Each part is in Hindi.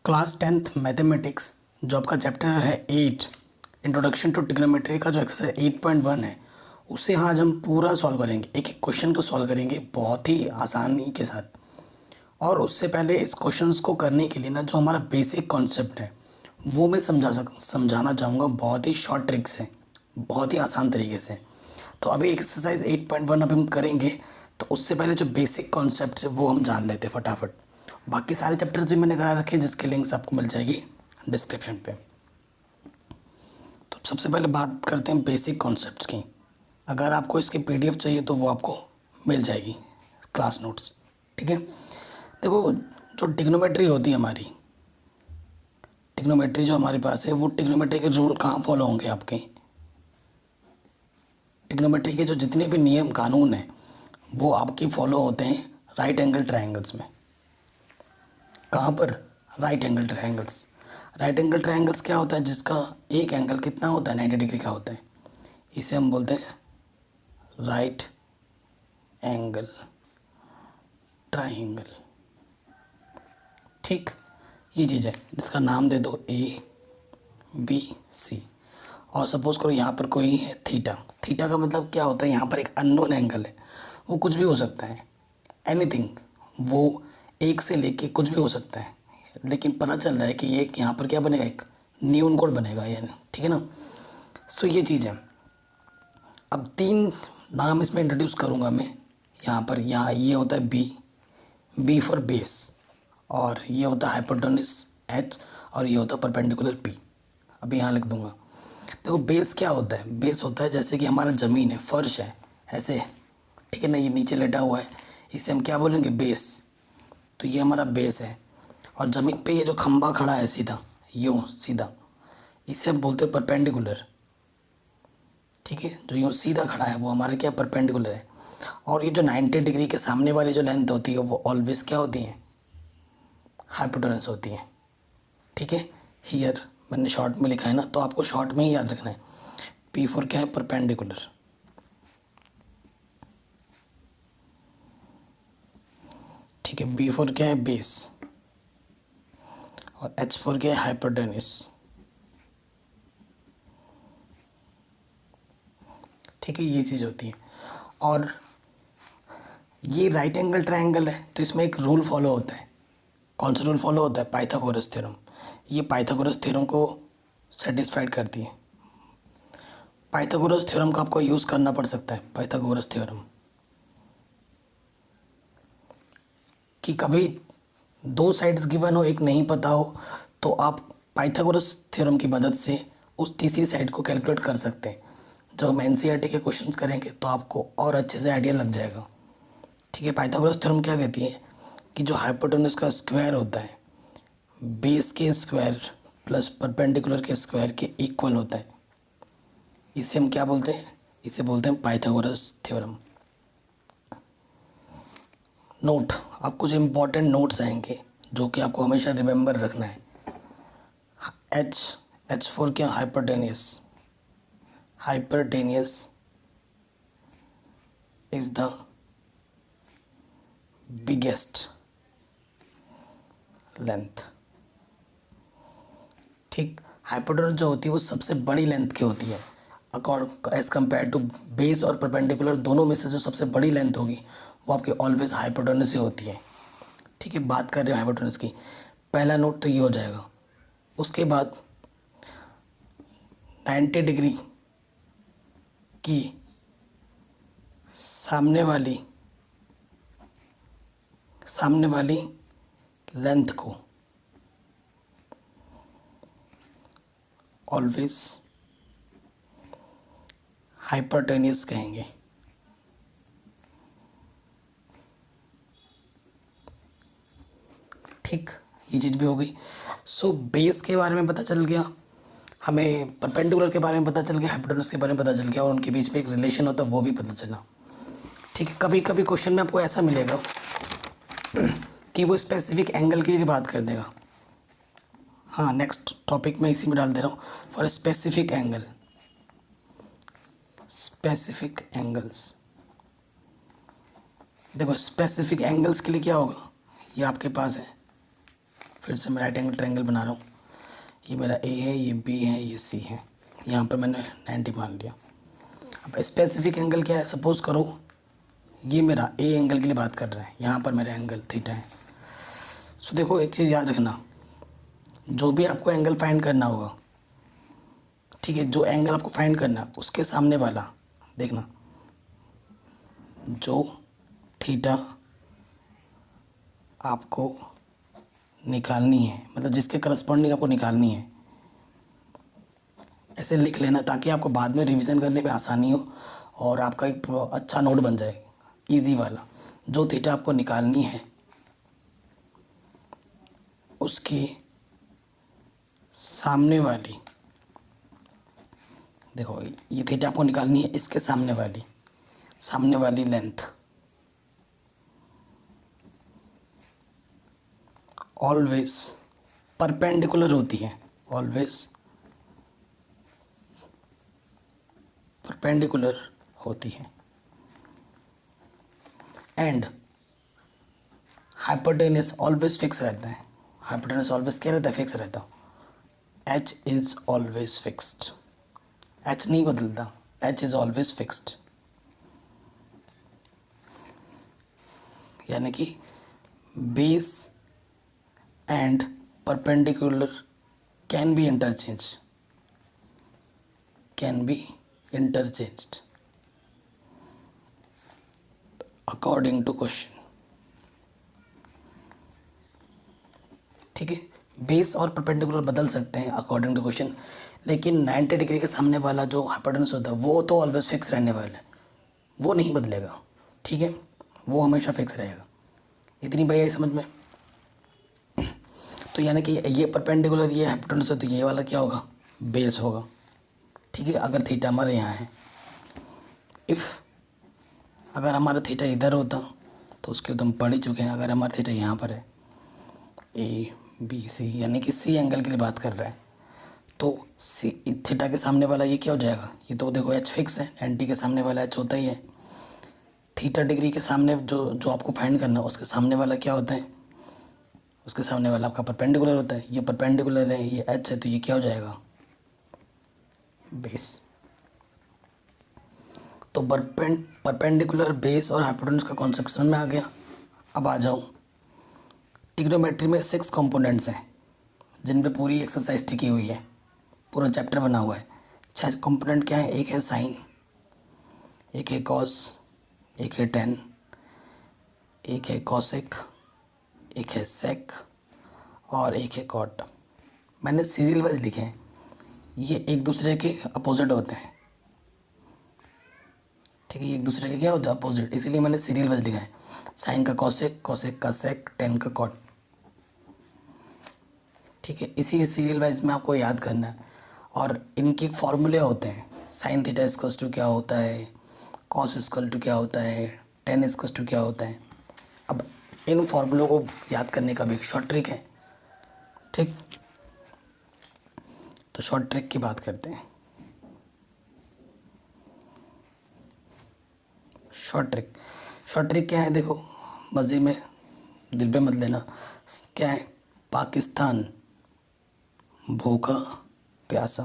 क्लास 10th मैथमेटिक्स जो आपका चैप्टर है 8 इंट्रोडक्शन टू ट्रिग्नोमेट्री का जो एक्सरसाइज 8.1 है उसे आज हम पूरा सॉल्व करेंगे। एक एक क्वेश्चन को सॉल्व करेंगे बहुत ही आसानी के साथ। और उससे पहले इस क्वेश्चंस को करने के लिए ना जो हमारा बेसिक कॉन्सेप्ट है वो मैं समझाना चाहूँगा बहुत ही शॉर्ट ट्रिक से, बहुत ही आसान तरीके से। तो अभी एक्सरसाइज 8.1 अभी हम करेंगे, तो उससे पहले जो बेसिक कॉन्सेप्ट है वो हम जान लेते हैं फटाफट। बाकी सारे चैप्टर्स भी मैंने करा रखे हैं जिसके लिंक्स आपको मिल जाएगी डिस्क्रिप्शन पे। तो सबसे पहले बात करते हैं बेसिक कॉन्सेप्ट्स की। अगर आपको इसकी पीडीएफ चाहिए तो वो आपको मिल जाएगी क्लास नोट्स, ठीक है। देखो, जो ट्रिग्नोमेट्री होती है हमारी, ट्रिग्नोमेट्री जो हमारे पास है वो ट्रिग्नोमेट्री के रूल कहाँ फॉलो होंगे आपके। ट्रिग्नोमेट्री के जो जितने भी नियम कानून हैं वो आपके फॉलो होते हैं राइट एंगल ट्रायंगल्स में। कहाँ पर? Right angle triangles. Right angle triangles क्या होता है? जिसका एक एंगल कितना होता है? 90 डिग्री का होता है। इसे हम बोलते हैं राइट एंगल ट्रायंगल, ठीक। ये चीज़ है जिसका नाम दे दो ABC। और सपोज करो यहाँ पर कोई है थीटा। थीटा का मतलब क्या होता है? यहाँ पर एक अननोन एंगल है, वो कुछ भी हो सकता है, एनीथिंग, वो एक से लेके कुछ भी हो सकता है, लेकिन पता चल रहा है कि ये यहाँ पर क्या बनेगा, एक न्यून कोड बनेगा ये, ठीक है ना। सो ये चीज़ है। अब 3 नाम इसमें इंट्रोड्यूस करूँगा मैं यहाँ पर। यहाँ ये होता है बी फॉर बेस, और ये होता है हाइपोटेन्यूज H, और ये होता है परपेंडिकुलर P। अभी यहाँ लिख दूँगा। देखो, बेस क्या होता है? बेस होता है जैसे कि हमारा ज़मीन है, फर्श है, ऐसे, ठीक है ना, ये नीचे लेटा हुआ है, इसे हम क्या बोलेंगे? बेस। तो ये हमारा बेस है। और ज़मीन पे ये जो खंभा खड़ा है सीधा, यूँ सीधा, इसे हम बोलते हैं परपेंडिकुलर, ठीक है। जो यूँ सीधा खड़ा है वो हमारे क्या? परपेंडिकुलर है। और ये जो 90 डिग्री के सामने वाली जो लेंथ होती है वो ऑलवेज क्या होती है? हाइपोटेन्यूज होती है, ठीक है। हियर मैंने शॉर्ट में लिखा है ना, तो आपको शॉर्ट में ही याद रखना है। P फॉर क्या है? परपेंडिकुलर, ठीक है। B फॉर क्या है? बेस। और H फॉर क्या है? हाइपोटेन्यूज, ठीक है। ये चीज़ होती है। और ये राइट एंगल ट्रायंगल है तो इसमें एक रूल फॉलो होता है। कौन सा रूल फॉलो होता है? Pythagoras theorem. ये पाइथागोरस थ्योरम को सेटिस्फाइड करती है। पाइथागोरस थ्योरम का आपको यूज़ करना पड़ सकता है। पाइथागोरस थ्योरम कि कभी 2 साइड्स गिवन हो, एक नहीं पता हो, तो आप पाइथागोरस थ्योरम की मदद से उस तीसरी साइड को कैलकुलेट कर सकते हैं। जब हम एनसीईआरटी के क्वेश्चंस करेंगे तो आपको और अच्छे से आइडिया लग जाएगा, ठीक है। पाइथागोरस थ्योरम क्या कहती है कि जो हाइपोटेन्यूज का स्क्वायर होता है बेस के स्क्वायर प्लस परपेंडिकुलर के स्क्वायर के इक्वल होता है। इसे हम क्या बोलते हैं? इसे बोलते हैं पाइथागोरस थ्योरम। नोट, आप कुछ इंपॉर्टेंट नोट्स आएंगे जो कि आपको हमेशा रिमेंबर रखना है। एच फॉर क्या? Hypotenuse. Hypotenuse is the biggest length, ठीक। हाइपोटेन्यूज जो होती है वो सबसे बड़ी लेंथ की होती है accord as compare to base और परपेंडिकुलर। दोनों में से जो सबसे बड़ी लेंथ होगी वो आपकी ऑलवेज हाइपोटेन्यूज ही होती है, ठीक है। बात कर रहे हैं हाइपोटेन्यूज की। पहला नोट तो ये हो जाएगा। उसके बाद 90 डिग्री की सामने वाली लेंथ को ऑलवेज हाइपोटेन्यूज कहेंगे, ठीक। ये चीज़ भी हो गई। सो बेस के बारे में पता चल गया हमें, परपेंडिकुलर के बारे में पता चल गया, हाइपोटेन्यूज के बारे में पता चल गया, और उनके बीच में एक रिलेशन होता है वो भी पता चला, ठीक है। कभी कभी क्वेश्चन में आपको ऐसा मिलेगा कि वो स्पेसिफिक एंगल की बात कर देगा। हाँ, नेक्स्ट टॉपिक में इसी में डाल दे रहा हूँ। For specific angle, specific angles, देखो स्पेसिफिक एंगल्स के लिए क्या होगा? ये आपके पास है फिर से मैं राइट एंगल ट्रायंगल बना रहा हूँ। ये मेरा ए है, ये बी है, ये सी है। यहाँ पर मैंने 90 मान लिया। अब स्पेसिफिक एंगल क्या है, सपोज़ करो ये मेरा ए एंगल के लिए बात कर रहा है, यहाँ पर मेरा एंगल थीटा है। सो देखो एक चीज़ याद रखना, जो भी आपको एंगल फाइंड करना होगा, ठीक है, जो एंगल आपको फाइंड करना है उसके सामने वाला देखना, जो थीटा आपको निकालनी है, मतलब जिसके करस्पॉन्डिंग आपको निकालनी है, ऐसे लिख लेना ताकि आपको बाद में रिवीजन करने में आसानी हो और आपका एक अच्छा नोट बन जाए, इजी वाला। जो थीटा आपको निकालनी है उसकी सामने वाली, देखो ये थीटा आपको निकालनी है, इसके सामने वाली लेंथ ऑलवेज परपेंडिकुलर होती है, ऑलवेज परपेंडिकुलर होती है। एंड हाइपोटेनस ऑलवेज फिक्स रहता है। हाइपोटेनस ऑलवेज क्या रहता है, फिक्स रहता। H is always fixed, H नहीं बदलता, एच इज ऑलवेज फिक्स्ड। यानी कि base and perpendicular can be interchanged according to question। ठीक है, बेस और परपेंडिकुलर बदल सकते हैं अकॉर्डिंग टू क्वेश्चन, लेकिन 90 डिग्री के सामने वाला जो हाइपोटेनस होता है वो तो ऑलवेज फिक्स रहने वाला है, वो नहीं बदलेगा। ठीक है, वो हमेशा फिक्स रहेगा। इतनी बात आई समझ में। तो यानी कि ये परपेंडिकुलर ये हाइपोटेनस है तो ये वाला क्या होगा, बेस होगा। ठीक है, अगर थीटा हमारे यहाँ है, अगर हमारा थीटा इधर होता तो उसके तो हम पढ़ ही चुके हैं। अगर हमारा थीटा यहाँ पर है, ए बी सी, यानी कि सी एंगल के लिए बात कर रहा है, तो सी थीटा के सामने वाला ये क्या हो जाएगा, ये तो देखो एच फिक्स है, 90 के सामने वाला एच होता ही है। थीटा डिग्री के सामने जो आपको फाइंड करना है उसके सामने वाला क्या होता है, उसके सामने वाला आपका परपेंडिकुलर होता है। ये परपेंडिकुलर है, ये एच है, तो ये क्या हो जाएगा, बेस। तो परपेंडिकुलर, बेस और हाइपोटेनस का कॉन्सेप्ट समझ में आ गया। अब आ जाऊँ, ट्रिग्नोमेट्री में 6 कंपोनेंट्स हैं जिन पे पूरी एक्सरसाइज टिकी हुई है, पूरा चैप्टर बना हुआ है। 6 कंपोनेंट क्या है, एक है साइन, एक है कॉस, एक है टेन, एक है कॉसेक, एक है सेक और एक है कॉट। मैंने सीरियल वाइज लिखे हैं, ये एक दूसरे के अपोजिट होते हैं। ठीक है, ये एक दूसरे के क्या होते हैं, अपोजिट, इसीलिए मैंने सीरियल वाइज लिखा है। साइन का कॉसेक, कॉसेक का सेक, टेन का कॉट। ठीक है, इसी सीरियल वाइज में आपको याद करना है। और इनके फॉर्मूले होते हैं, साइन थीटा इक्वल्स टू क्या होता है, कॉस इक्वल टू क्या होता है, टेन इक्वल्स टू क्या होता है। अब इन फॉर्मूलों को याद करने का भी एक शॉर्ट ट्रिक है। ठीक, तो शॉर्ट ट्रिक की बात करते हैं। शॉर्ट ट्रिक क्या है, देखो मज़े में, दिल पे मत लेना। क्या है, पाकिस्तान भूखा प्यासा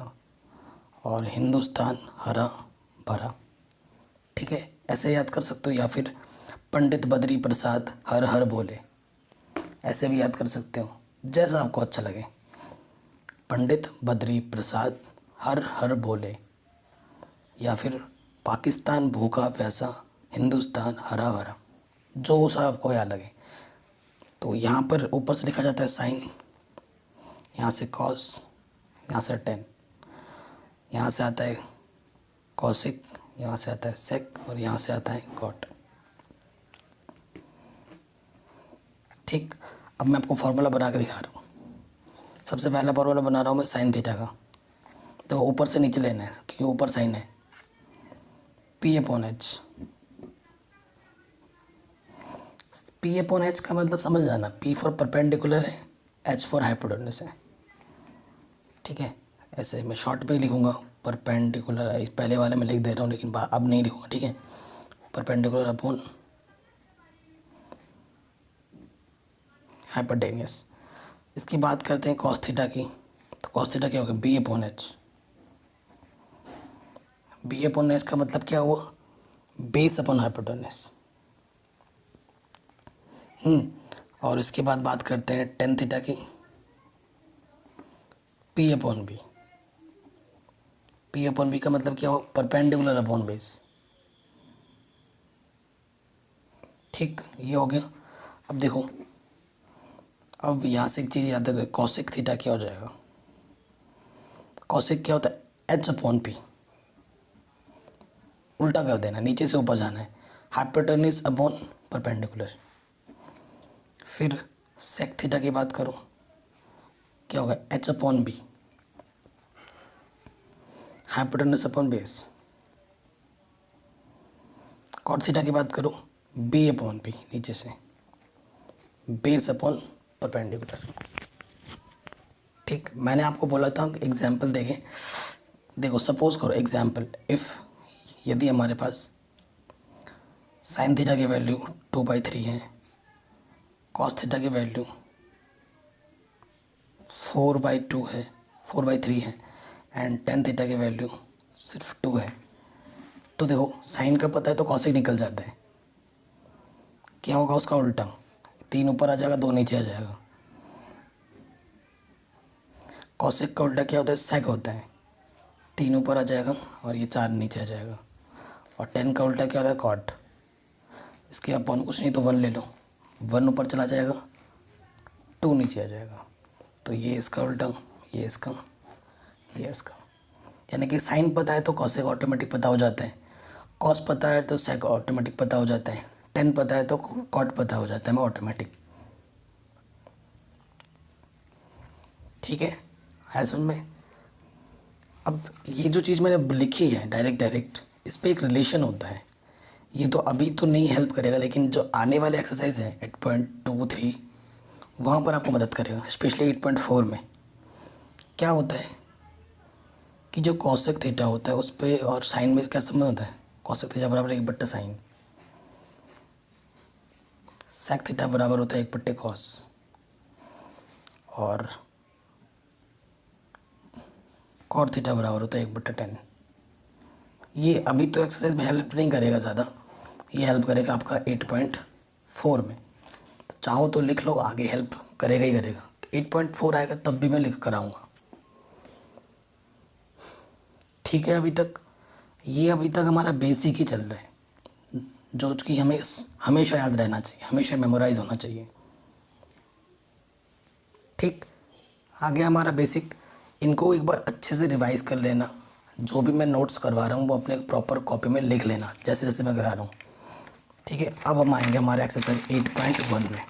और हिंदुस्तान हरा भरा। ठीक है, ऐसे याद कर सकते हो, या फिर पंडित बद्री प्रसाद हर हर बोले, ऐसे भी याद कर सकते हो, जैसा आपको अच्छा लगे। पंडित बद्री प्रसाद हर हर बोले, या फिर पाकिस्तान भूखा प्यासा हिंदुस्तान हरा भरा, जो सा आपको याद लगे। तो यहाँ पर ऊपर से लिखा जाता है साइन, यहाँ से कॉस, यहाँ से टेन, यहाँ से आता है कॉसिक, यहाँ से आता है सेक और यहाँ से आता है कॉट। ठीक, अब मैं आपको फार्मूला बना के दिखा रहा हूँ। सबसे पहला फार्मूला बना रहा हूँ मैं साइन थीटा का। तो ऊपर से नीचे लेना है क्योंकि ऊपर साइन है, P upon H. P upon H का मतलब समझ जाना, पी फॉर परपेंडिकुलर है, एच फॉर हाइपोटेनस है। ठीक है, ऐसे मैं शॉर्ट में लिखूँगा, परपेंडिकुलर, पहले वाले में लिख दे रहा हूँ लेकिन अब नहीं लिखूँगा। ठीक है, परपेंडिकुलर अपॉन हाइपोटेनस। इसकी बात करते हैं कॉस थीटा की, तो कॉस थीटा क्या होगा, B upon H. B upon H का मतलब क्या हुआ, बेस अपॉन हाइपोटेनस। और इसके बाद बात करते हैं टेन थीटा की, P upon B. P upon B का मतलब क्या हो, परपेंडिकुलर अपॉन बेस। ठीक, ये हो गया। अब देखो, अब यहाँ से एक चीज़ याद रख, कॉसेक थीटा क्या हो जाएगा, कॉसेक क्या होता है, एच अपॉन पी। उल्टा कर देना, नीचे से ऊपर जाना है, हाइपोटेनस अपॉन परपेंडिकुलर। फिर सेक थीटा की बात करो, क्या होगा, H upon B, hypotenuse upon base. Cot theta की बात करो, बी अपॉन पी, नीचे से बेस अपॉन परपेंडिकुलर। ठीक, मैंने आपको बोला था एग्जाम्पल देखें। देखो सपोज करो एग्जाम्पल, इफ़ यदि हमारे पास साइन थीटा की वैल्यू 2/3 है, कॉस थीटा की वैल्यू 4/2 है, 4/3 है, एंड टेन थीटा की वैल्यू सिर्फ 2 है, तो देखो साइन का पता है तो कॉसेक निकल जाता है। क्या होगा उसका उल्टा, 3 ऊपर आ जाएगा, 2 नीचे आ जाएगा। कॉसेक का उल्टा क्या होता है, सेक होता है, 3 ऊपर आ जाएगा और ये 4 नीचे आ जाएगा। और 10 का उल्टा क्या होता है, कॉट। इसके अपॉन कुछ नहीं तो 1 ले लो, 1 ऊपर चला जाएगा, 2 नीचे आ जाएगा। तो ये इसका उल्टा, ये इसका, ये इसका। यानी कि साइन पता है तो कॉसेक ऑटोमेटिक पता हो जाता है, कॉस पता है तो सेक ऑटोमेटिक पता हो जाता है, 10 पता है तो कॉट पता हो जाता है ऑटोमेटिक। ठीक है, आया समझ में। अब ये जो चीज़ मैंने लिखी है डायरेक्ट, इस पर एक रिलेशन होता है। ये तो अभी तो नहीं हेल्प करेगा, लेकिन जो आने वाले एक्सरसाइज है 8.23 वहाँ पर आपको मदद करेगा। स्पेशली 8.4 में क्या होता है कि जो कॉसेक थीटा होता है उस पर और साइन में क्या संबंध होता है, कॉसेक थीटा बराबर 1/साइन, सेक थीटा बराबर होता है 1/कॉस, और कॉट थीटा बराबर होता है 1/10। ये अभी तो एक्सरसाइज में हेल्प नहीं करेगा ज़्यादा, ये हेल्प करेगा आपका 8.4 में। तो चाहो तो लिख लो, आगे हेल्प करेगा ही करेगा। 8.4 आएगा तब भी मैं लिख कर आऊँगा। ठीक है, अभी तक हमारा बेसिक ही चल रहा है, जो कि हमें हमेशा याद रहना चाहिए, हमेशा मेमोराइज होना चाहिए। ठीक, आगे हमारा बेसिक, इनको एक बार अच्छे से रिवाइज कर लेना। जो भी मैं नोट्स करवा रहा हूँ वो अपने प्रॉपर कॉपी में लिख लेना, जैसे जैसे मैं करा रहा हूँ। ठीक है, अब हम आएंगे हमारे एक्सरसाइज 8.1 में।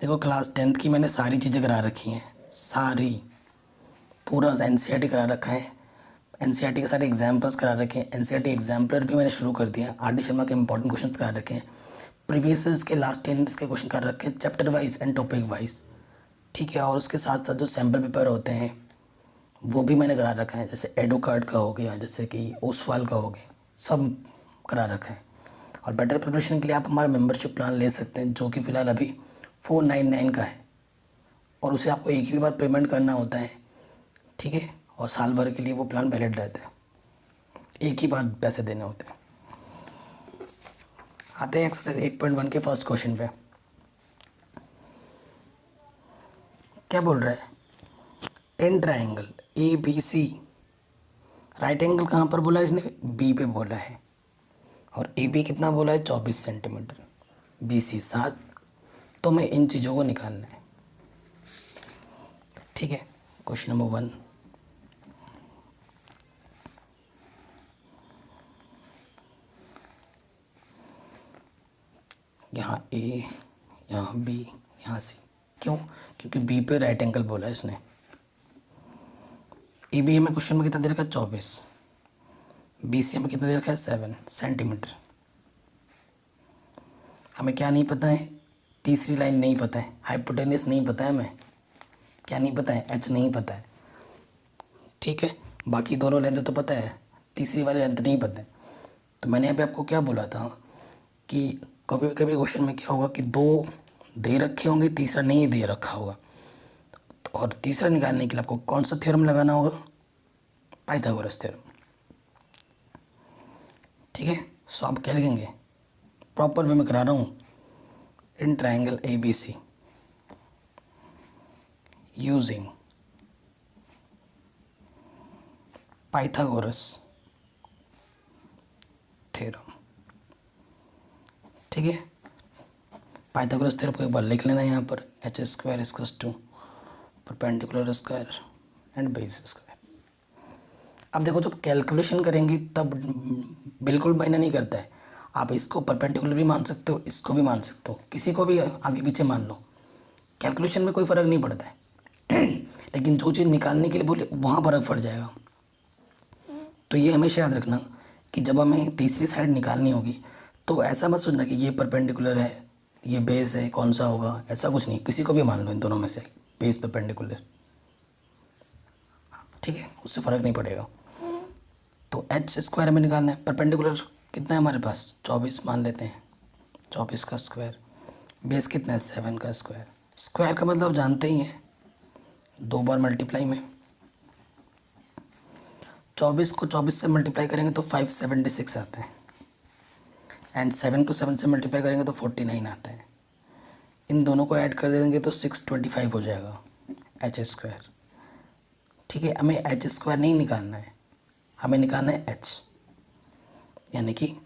देखो क्लास 10th की मैंने सारी चीज़ें करा रखी हैं, सारी, पूरा एनसीईआरटी करा रखा है, एनसीईआरटी के सारे एग्जाम्पल्स करा रखे हैं, एनसीईआरटी एग्जाम्पलर भी मैंने शुरू कर दिया, आर डी शर्मा के इंपॉर्टेंट क्वेश्चन करा रखे हैं, प्रीवियस ईयर्स के लास्ट 10 के क्वेश्चन कर रखे हैं, chapter wise and topic wise. ठीक है, और उसके साथ साथ जो सैम्पल पेपर होते हैं वो भी मैंने करा रखा है, जैसे एडो कार्ड का हो गया, जैसे कि ओसवाल का हो गया, सब करा रखा है। और बेटर प्रिपरेशन के लिए आप हमारा मेंबरशिप प्लान ले सकते हैं, जो कि फ़िलहाल अभी 499 का है, और उसे आपको एक ही बार पेमेंट करना होता है। ठीक है, और साल भर के लिए वो प्लान वैलिड रहता है, एक ही बार पैसे देने होते हैं। आते हैं एक्सरसाइज 8.1 के फर्स्ट क्वेश्चन पे। क्या बोल रहा है, in triangle A B C, right angle कहाँ पर बोला है इसने, बी पे बोला है, और ए बी कितना बोला है, 24 सेंटीमीटर, बी सी 7। तो हमें इन चीज़ों को निकालना है। ठीक है, क्वेश्चन नंबर 1, यहाँ ए, यहाँ बी, यहाँ सी। क्यों, क्योंकि बी पे राइट एंगल बोला है इसने। ए बी हमें क्वेश्चन में कितना दे रखा है, 24, बी सी हमें कितना दे रखा है, 7 सेंटीमीटर। हमें क्या नहीं पता है, तीसरी लाइन नहीं पता है, हाइपोटेनस नहीं पता है हमें, क्या नहीं पता है, एच नहीं पता है। ठीक है, बाकी दोनों लेंथ तो पता है, तीसरी वाली लेंथ नहीं पता है। तो मैंने यहाँ पे आपको क्या बोला था कि कभी कभी क्वेश्चन में क्या होगा कि दो दे रखे होंगे, तीसरा नहीं दे रखा होगा, और तीसरा निकालने के लिए आपको कौन सा थ्योरम लगाना होगा? Pythagoras theorem. ठीक है, सो आप क्या लिखेंगे? प्रॉपर वे में करा रहा हूँ। In triangle ABC using Pythagoras theorem. ठीक है, पाइथागोरस थ्योरम को एक बार लिख लेना यहाँ पर, H square equals to perpendicular square and base square. अब देखो, जब कैलकुलेशन करेंगे तब बिल्कुल मायने नहीं करता है, आप इसको परपेंडिकुलर भी मान सकते हो, इसको भी मान सकते हो, किसी को भी आगे पीछे मान लो, कैलकुलेशन में कोई फ़र्क नहीं पड़ता है। लेकिन जो चीज़ निकालने के लिए बोले वहाँ फ़र्क पड़ जाएगा। तो ये हमेशा याद रखना कि जब हमें तीसरी साइड निकालनी होगी तो ऐसा मत सोचना कि ये परपेंडिकुलर है, ये बेस है, कौन सा होगा, ऐसा कुछ नहीं, किसी को भी मान लो इन दोनों में से, बेस परपेंडिकुलर। ठीक है, उससे फ़र्क नहीं पड़ेगा। तो एच स्क्वायर हमें निकालना है, परपेंडिकुलर कितना है हमारे पास? 24 मान लेते हैं, 24 का स्क्वायर। बेस कितना है? 7 का स्क्वायर। स्क्वायर का मतलब जानते ही हैं, 2 बार मल्टीप्लाई में। 24 को 24 से मल्टीप्लाई करेंगे तो 576 आता है, एंड 7 को 7 से मल्टीप्लाई करेंगे तो 49 आता है। इन दोनों को ऐड कर देंगे तो 625 हो जाएगा एच स्क्वायर। ठीक है, हमें एच स्क्वायर नहीं निकालना है, हमें निकालना है एच, यानी कि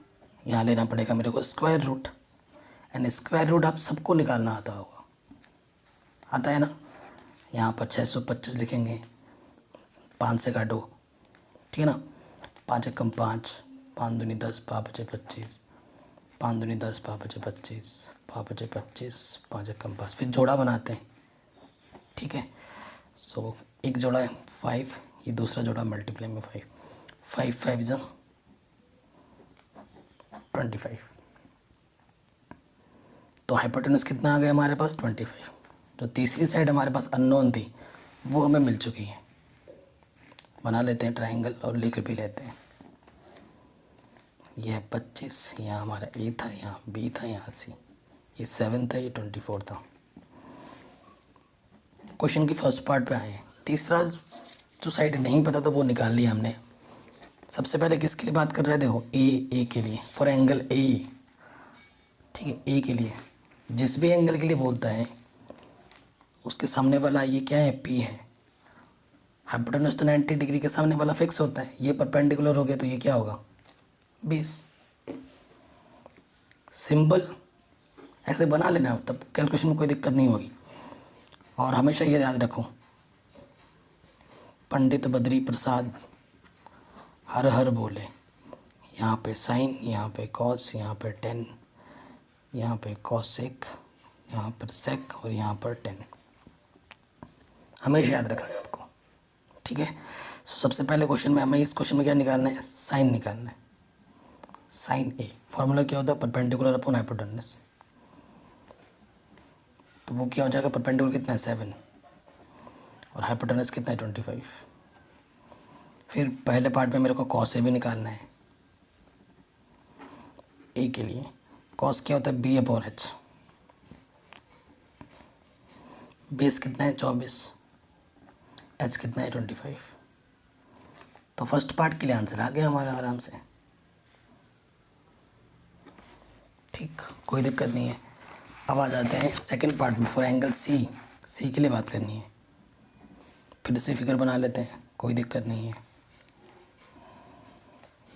यहाँ लेना पड़ेगा मेरे को square root. And square root आप सबको निकालना आता होगा, आता है ना? यहाँ पर 625 लिखेंगे, 5 से काटो, ठीक है ना? 5 एकम 5, 5 दूनी 10, 5 बचे 25, 5 दूनी 10, 5 बचे 25, 5 बचे 25, 5 एकम 5, फिर जोड़ा बनाते हैं। ठीक है, सो एक जोड़ा है 5, ये दूसरा जोड़ा मल्टीप्लाई में 5, 5 5 ज़ा 25। तो हाइपोटेनस कितना आ गया हमारे पास? 25। जो तीसरी साइड हमारे पास अननोन थी वो हमें मिल चुकी है। बना लेते हैं ट्राइंगल और लिख भी लेते हैं। यह 25, यहाँ हमारा ए था, यहाँ बी था, यहाँ सी, ये 7 था, ये 24 था। क्वेश्चन की फर्स्ट पार्ट पे आए हैं। तीसरा जो साइड नहीं पता था वो निकाल लिया हमने। सबसे पहले किसके लिए बात कर रहे थे? देखो, ए के लिए, फॉर एंगल ए। ठीक है, ए के लिए जिस भी एंगल के लिए बोलता है उसके सामने वाला ये क्या है? पी है। हाइपोटेनस तो 90 डिग्री के सामने वाला फिक्स होता है, ये परपेंडिकुलर हो गया तो ये क्या होगा? 20। सिंपल, ऐसे बना लेना, तब कैलकुलेशन में कोई दिक्कत नहीं होगी। और हमेशा ये याद रखो, पंडित बद्री प्रसाद हर हर बोले। यहाँ पे साइन, यहाँ पे कॉस, यहाँ पे टेन, यहाँ पे कॉसेक, यहाँ पर सेक और यहाँ पर टेन। हमेशा याद रखना है आपको। ठीक है, सो सबसे पहले क्वेश्चन में हमें इस क्वेश्चन में क्या निकालना है? साइन निकालना है। साइन ए फॉर्मूला क्या होता है? Perpendicular upon hypotenuse. तो वो क्या हो जाएगा? परपेंडिकुलर कितना है? 7, और हाइपोटेनस कितना है? 25। फिर पहले पार्ट में मेरे को कॉस ए भी निकालना है। ए के लिए कॉस क्या होता है? B upon H. बेस कितना है? 24, एच कितना है? 25। तो फर्स्ट पार्ट के लिए आंसर आ गया हमारा आराम से। ठीक, कोई दिक्कत नहीं है। अब आ जाते हैं सेकंड पार्ट में, फॉर एंगल सी। सी के लिए बात करनी है। फिर से फिगर बना लेते हैं, कोई दिक्कत नहीं है।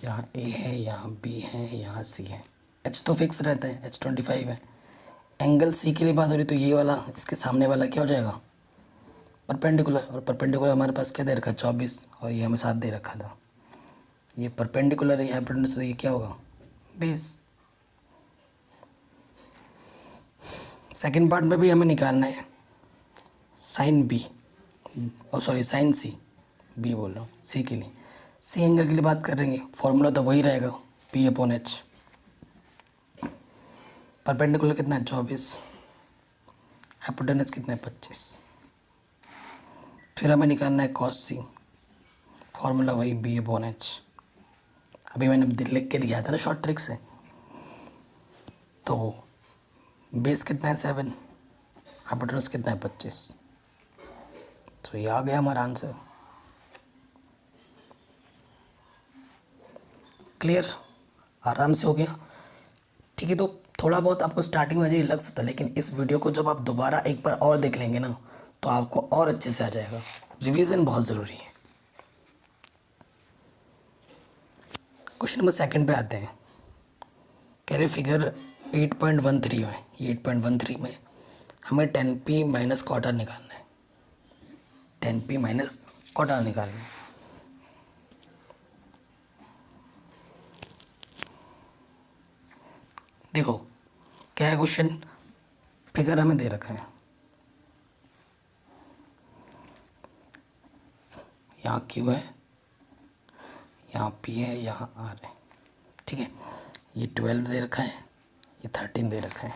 यहाँ ए है, यहाँ बी है, यहाँ सी है। एच तो फिक्स रहता है, एच 25 है। एंगल सी के लिए बात हो रही तो ये वाला, इसके सामने वाला क्या हो जाएगा? परपेंडिकुलर। और परपेंडिकुलर हमारे पास क्या दे रखा है? 24, और ये हमें 7 दे रखा था। ये परपेंडिकुलर है, हाइपोटेनस, तो ये क्या होगा? बेस। सेकंड पार्ट में भी हमें निकालना है साइन बी, और सॉरी साइन सी, बी बोल रहा हूँ, सी के लिए। सी एंगल के लिए बात करेंगे, फॉर्मूला तो वही रहेगा, पी अपॉन एच। परपेंडिकुलर कितना है? 24, हाइपोटेनस कितना है? 25। फिर हमें निकालना है कॉस सी, फॉर्मूला वही बी अपॉन एच। अभी मैंने लिख के दिया था ना शॉर्ट ट्रिक से। तो बेस कितना है 7, हाइपोटेन्यूज कितना है 25। तो ये आ गया हमारा आंसर। क्लियर, आराम से हो गया। ठीक है, तो थोड़ा बहुत आपको स्टार्टिंग में ये लग सकता है, लेकिन इस वीडियो को जब आप दोबारा एक बार और देख लेंगे ना तो आपको और अच्छे से आ जाएगा। रिवीजन बहुत ज़रूरी है। क्वेश्चन नंबर 2 पे आते हैं। कह रहे फिगर 8.13 में, ये 8.13 में हमें 10p माइनस क्वार्टर निकालना है। 10p माइनस क्वार्टर निकालना है। देखो क्या है क्वेश्चन, फिगर हमें दे रखा है, यहाँ Q है, यहाँ P है, यहाँ R है। ठीक है, ये 12 दे रखा है, ये 13 दे रखा है।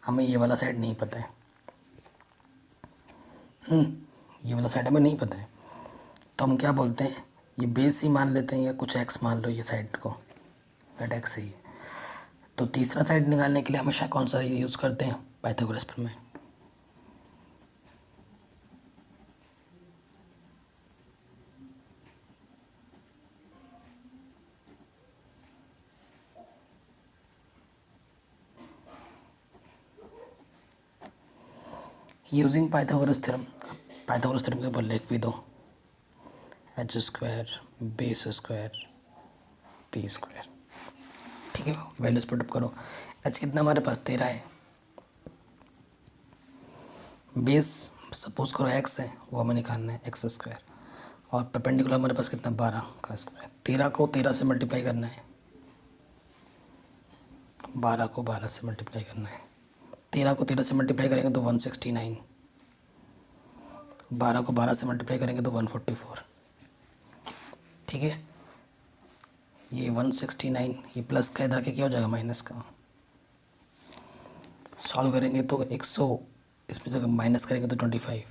हमें ये वाला साइड नहीं पता है। ये वाला साइड हमें नहीं पता है, तो हम क्या बोलते हैं, ये बेस ही मान लेते हैं या कुछ x मान लो ये साइड को, दैट x ही है। तो तीसरा साइड निकालने के लिए हमेशा कौन सा यूज़ करते हैं, पाइथागोरस प्रमेय। Using Pythagoras theorem, Pythagoras theorem के ऊपर लिख भी दो, H square base square P square. ठीक है, वैल्यूज पुटअप करो। एच कितना हमारे पास 13 है, बेस सपोज करो x है, वो हमें निकालना है x स्क्वायर, और परपेंडिकुलर हमारे पास कितना 12 का स्क्वायर। 13 को 13 से मल्टीप्लाई करना है, 12 को 12 से मल्टीप्लाई करना है। 13 को 13 से मल्टीप्लाई करेंगे तो 169, 12 को 12 से मल्टीप्लाई करेंगे तो 144। ठीक है, ये 169, ये प्लस का इधर के क्या हो जाएगा माइनस का। सॉल्व करेंगे तो 100, इसमें से अगर माइनस करेंगे तो 25।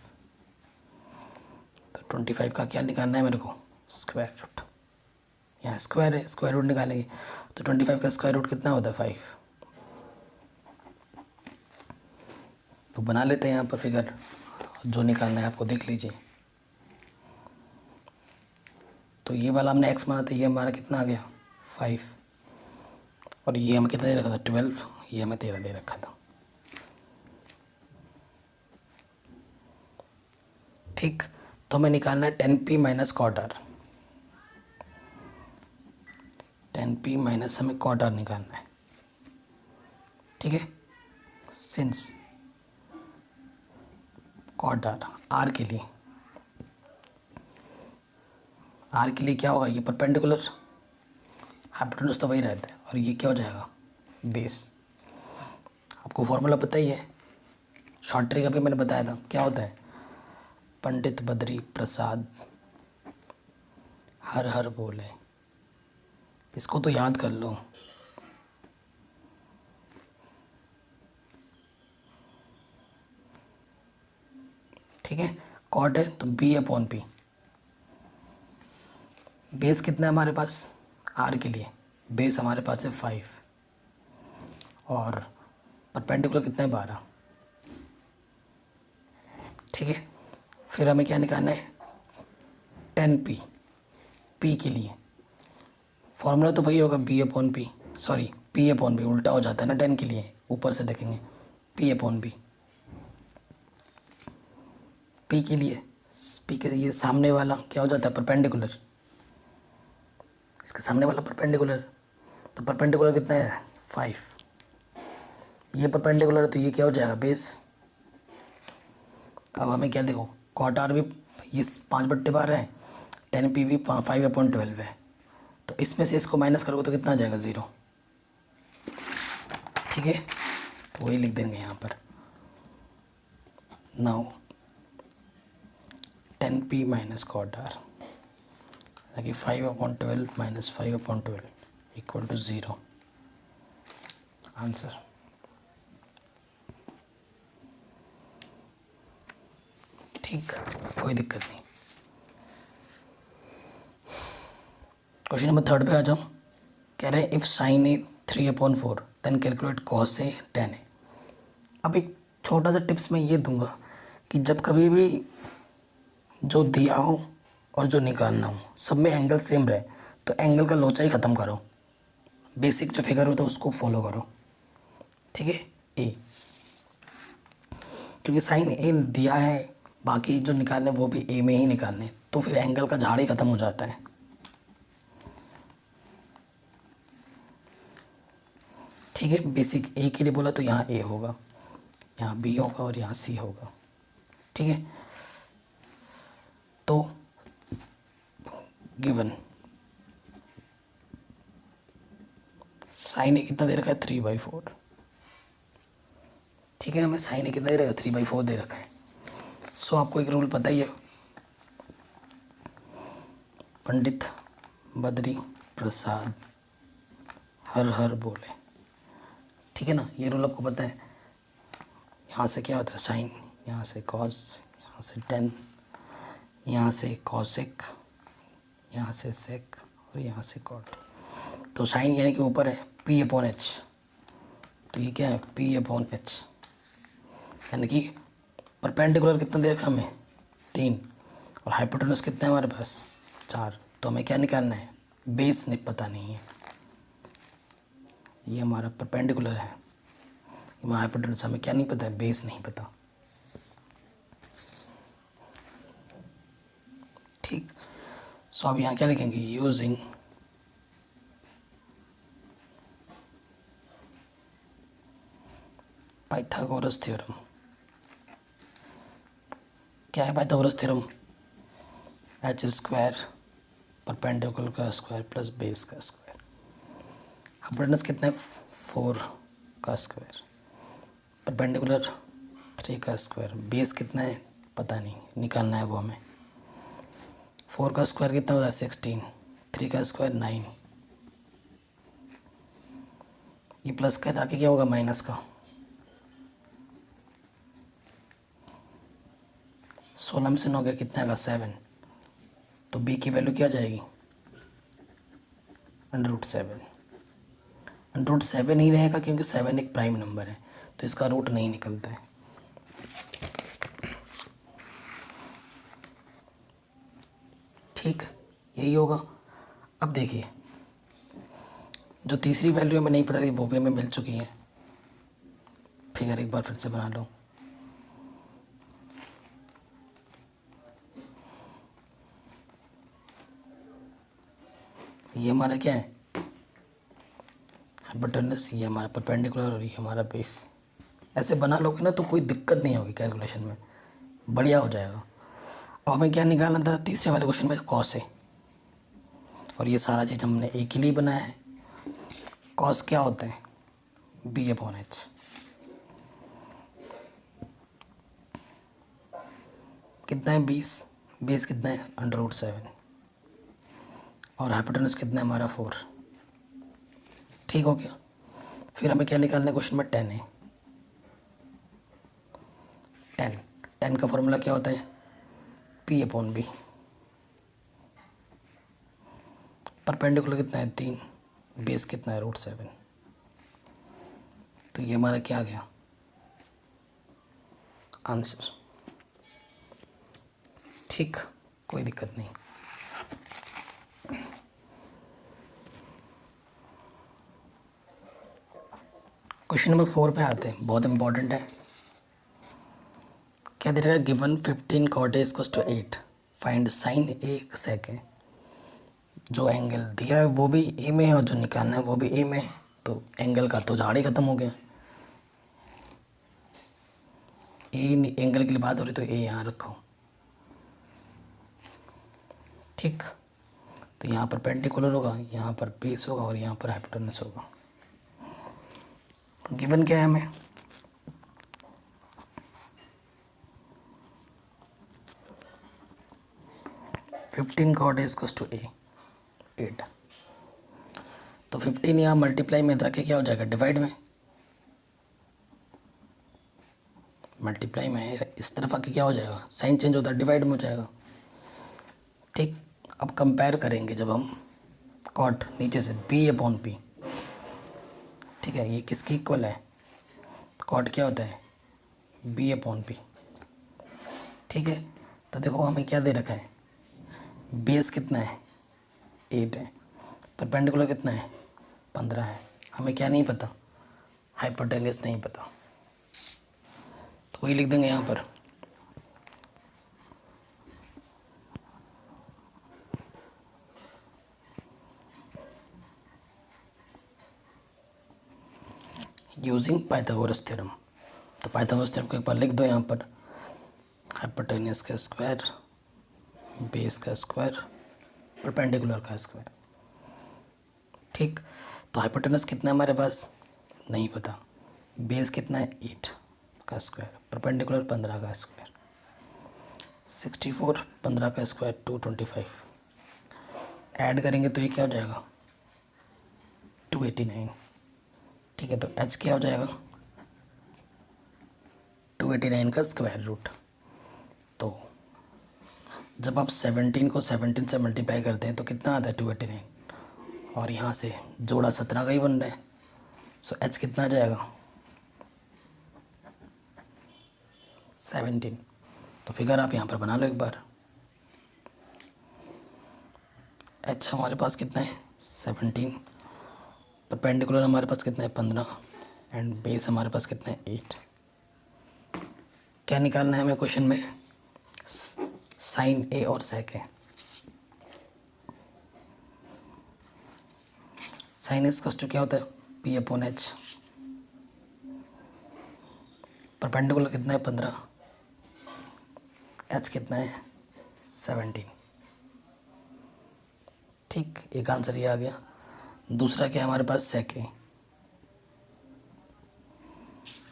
तो 25 का क्या निकालना है मेरे को, स्क्वायर रूट। यहाँ स्क्वायर है, स्क्वायर रूट निकालेंगे तो 25 का स्क्वायर रूट कितना होता है 5। तो बना लेते हैं यहाँ पर फिगर, जो निकालना है आपको देख लीजिए। तो ये वाला हमने x माना था, ये हमारा कितना आ गया 5, और ये हमें कितना दे रखा था 12, ये हमें 13 दे रखा था। ठीक, तो हमें निकालना है 10p minus quarter. 10p minus हमें क्वार्टर निकालना है। ठीक है, सिंस क्वार्टर r के लिए, r के लिए क्या होगा, ये परपेंडिकुलर, हाइपोटेन्यूज तो वही रहता है, और ये क्या हो जाएगा बेस। आपको फॉर्मूला पता ही है, शॉर्ट ट्रिक अभी मैंने बताया था, क्या होता है, पंडित बद्री प्रसाद हर हर बोले। इसको तो याद कर लो। ठीक है, कॉट है तो b/p। बेस कितना है हमारे पास, r के लिए बेस हमारे पास है 5, और परपेंडिकुलर कितना है 12। ठीक है, फिर हमें क्या निकालना है 10p, p के लिए फॉर्मूला तो वही होगा b/p, सॉरी p/p, उल्टा हो जाता है ना 10 के लिए, ऊपर से देखेंगे p/p। p के लिए, p के ये सामने वाला क्या हो जाता है परपेंडिकुलर, इसके सामने वाला परपेंडिकुलर, तो परपेंडिकुलर कितना है 5, ये परपेंडिकुलर है तो ये क्या हो जाएगा बेस। अब हमें क्या देखो, कॉट आर भी ये 5/12 है, 10p भी 5/12 है, तो इसमें से इसको माइनस करोगे तो कितना आ जाएगा 0। ठीक है, तो वही लिख देंगे यहाँ पर। Now 10p minus cot R, कि 5/12 माइनस 5/12 इक्वल टू 0। आंसर। ठीक, कोई दिक्कत नहीं। क्वेश्चन नंबर 3 पे आ जाओ। कह रहे हैं if sine A 3/4 then calculate cos A tan A. अब एक छोटा सा टिप्स मैं ये दूंगा कि जब कभी भी जो दिया हो और जो निकालना हो सब में एंगल सेम रहे तो एंगल का लोचा ही ख़त्म करो, बेसिक जो फिगर होता है उसको फॉलो करो, ठीक है। ए, क्योंकि साइन ए दिया है, बाकी जो निकालने वो भी ए में ही निकालने, तो फिर एंगल का झाड़ ही ख़त्म हो जाता है। ठीक है, बेसिक ए के लिए बोला तो यहाँ ए होगा, यहाँ बी होगा और यहाँ सी होगा, ठीक है। तो गिवन साइन ए कितना दे रखा है 3/4, ठीक है। हमें साइन ए कितना दे रखा है 3/4 दे रखा है। सो आपको एक रूल पता ही है, पंडित बद्री प्रसाद हर हर बोले, ठीक है ना, ये रूल आपको पता है। यहाँ से क्या होता है साइन, यहाँ से कॉस, यहाँ से टेन, यहाँ से कॉसेक, यहाँ से सेक और यहाँ से कॉट। तो साइन यानी कि ऊपर है P/H, तो ये क्या है P/H, यानी कि परपेंडिकुलर कितना दे रखा हमें 3 और हाइपोटेनस कितना है हमारे पास 4। तो हमें क्या निकालना है, बेस नहीं पता नहीं है, ये हमारा परपेंडिकुलर है, ये हमारा हाइपोटेनस, हमें क्या नहीं पता है, बेस नहीं पता, ठीक। सो अब यहाँ क्या लिखेंगे, यूजिंग पाइथागोरस थ्योरम। क्या है पाइथागोरस थ्योरम, h² परपेंडिकुलर का स्क्वायर प्लस बेस का स्क्वायर, हाइपोटेनस कितना है 4 का स्क्वायर, परपेंडिकुलर 3 का स्क्वायर, बेस कितना है पता नहीं, निकालना है वो हमें। 4 का स्क्वायर कितना होता है 16, 3 का स्क्वायर 9, ये प्लस का था कि क्या होगा माइनस का, 16 में से 9 गया कितना आएगा 7, तो b की वैल्यू क्या जाएगी √7। √7 ही रहेगा क्योंकि 7 एक प्राइम नंबर है तो इसका रूट नहीं निकलता है। ठीक, यही होगा। अब देखिए जो तीसरी वैल्यू हमें नहीं पता थी वो भी हमें मिल चुकी है। फिगर एक बार फिर से बना लो, ये हमारा क्या है हाइपोटेनस, ये हमारा परपेंडिकुलर और ये हमारा बेस। ऐसे बना लोगे ना तो कोई दिक्कत नहीं होगी कैलकुलेशन में, बढ़िया हो जाएगा। अब हमें क्या निकालना था तीसरे वाले क्वेश्चन में, कॉस है, और ये सारा चीज़ हमने एक ही लिए बनाया है। कॉस क्या होता है B/H, कितना है 20, बेस कितना है √7 और हाइपोटेनस कितना है हमारा 4। ठीक हो गया। फिर हमें क्या निकालना है क्वेश्चन में 10 है, 10 का फॉर्मूला क्या होता है P/B, परपेंडिकुलर कितना है 3, बेस कितना है √7, तो ये हमारा क्या आ गया आंसर। ठीक, कोई दिक्कत नहीं। क्वेश्चन नंबर 4 पे आते हैं, बहुत इंपॉर्टेंट है। क्या दे रहा है, given 15 cot A = 8, find sine A sec है। जो एंगल दिया है वो भी ए में है और जो निकालना है वो भी ए में है, तो एंगल का तो झाड़ ही खत्म हो गया। ए एंगल के लिए बात हो रही तो ए यहाँ रखो, ठीक। तो यहाँ पर परपेंडिकुलर होगा, यहाँ पर बेस होगा और यहाँ पर हाइपोटेनस होगा। गिवन क्या है हमें, फिफ्टीन cot A = 8, तो 15 यहाँ मल्टीप्लाई में रख के क्या हो जाएगा डिवाइड में, मल्टीप्लाई में इस तरफ आके क्या हो जाएगा साइन चेंज होता है डिवाइड में हो जाएगा। ठीक, अब कंपेयर करेंगे जब हम कॉट नीचे से B/P, ठीक है, ये किसके इक्वल है? कॉट क्या होता है? B upon P. ठीक है, तो देखो हमें क्या दे रखा है, बेस कितना है? 8 है, परपेंडिकुलर कितना है? 15 है। हमें क्या नहीं पता? हाइपोटेन्यूस नहीं पता, तो वही लिख देंगे यहाँ पर। यूजिंग पाइथागोरस थ्योरम, तो पाइथागोरस थ्योरम को एक बार लिख दो यहाँ पर। हाइपोटेन्यूस का स्क्वायर, बेस का स्क्वायर, परपेंडिकुलर का स्क्वायर। ठीक, तो हाइपोटेनस कितना है हमारे पास? नहीं पता। बेस कितना है? 8 का स्क्वायर, परपेंडिकुलर 15 का स्क्वायर, 64, 15 का स्क्वायर 225। ऐड करेंगे तो ये क्या हो जाएगा? 289। ठीक है, तो एच क्या हो जाएगा? 289 का स्क्वायर रूट। तो जब आप 17 को 17 से मल्टीप्लाई करते हैं तो कितना आता है? 289, और यहाँ से जोड़ा 17 का ही बन रहा है। सो एच कितना आ जाएगा? 17। तो फिगर आप यहाँ पर बना लो एक बार। एच हमारे पास कितना है? 17। परपेंडिकुलर हमारे पास कितना है? 15। एंड बेस हमारे पास कितना है? 8। क्या निकालना है हमें क्वेश्चन में? साइन ए और सेक है। साइन एस कस टू क्या होता है? P upon H. परपेंडिकुलर कितना है? 15। एच कितना है? 17। ठीक, एक आंसर ये आ गया। दूसरा क्या है हमारे पास? सेक है।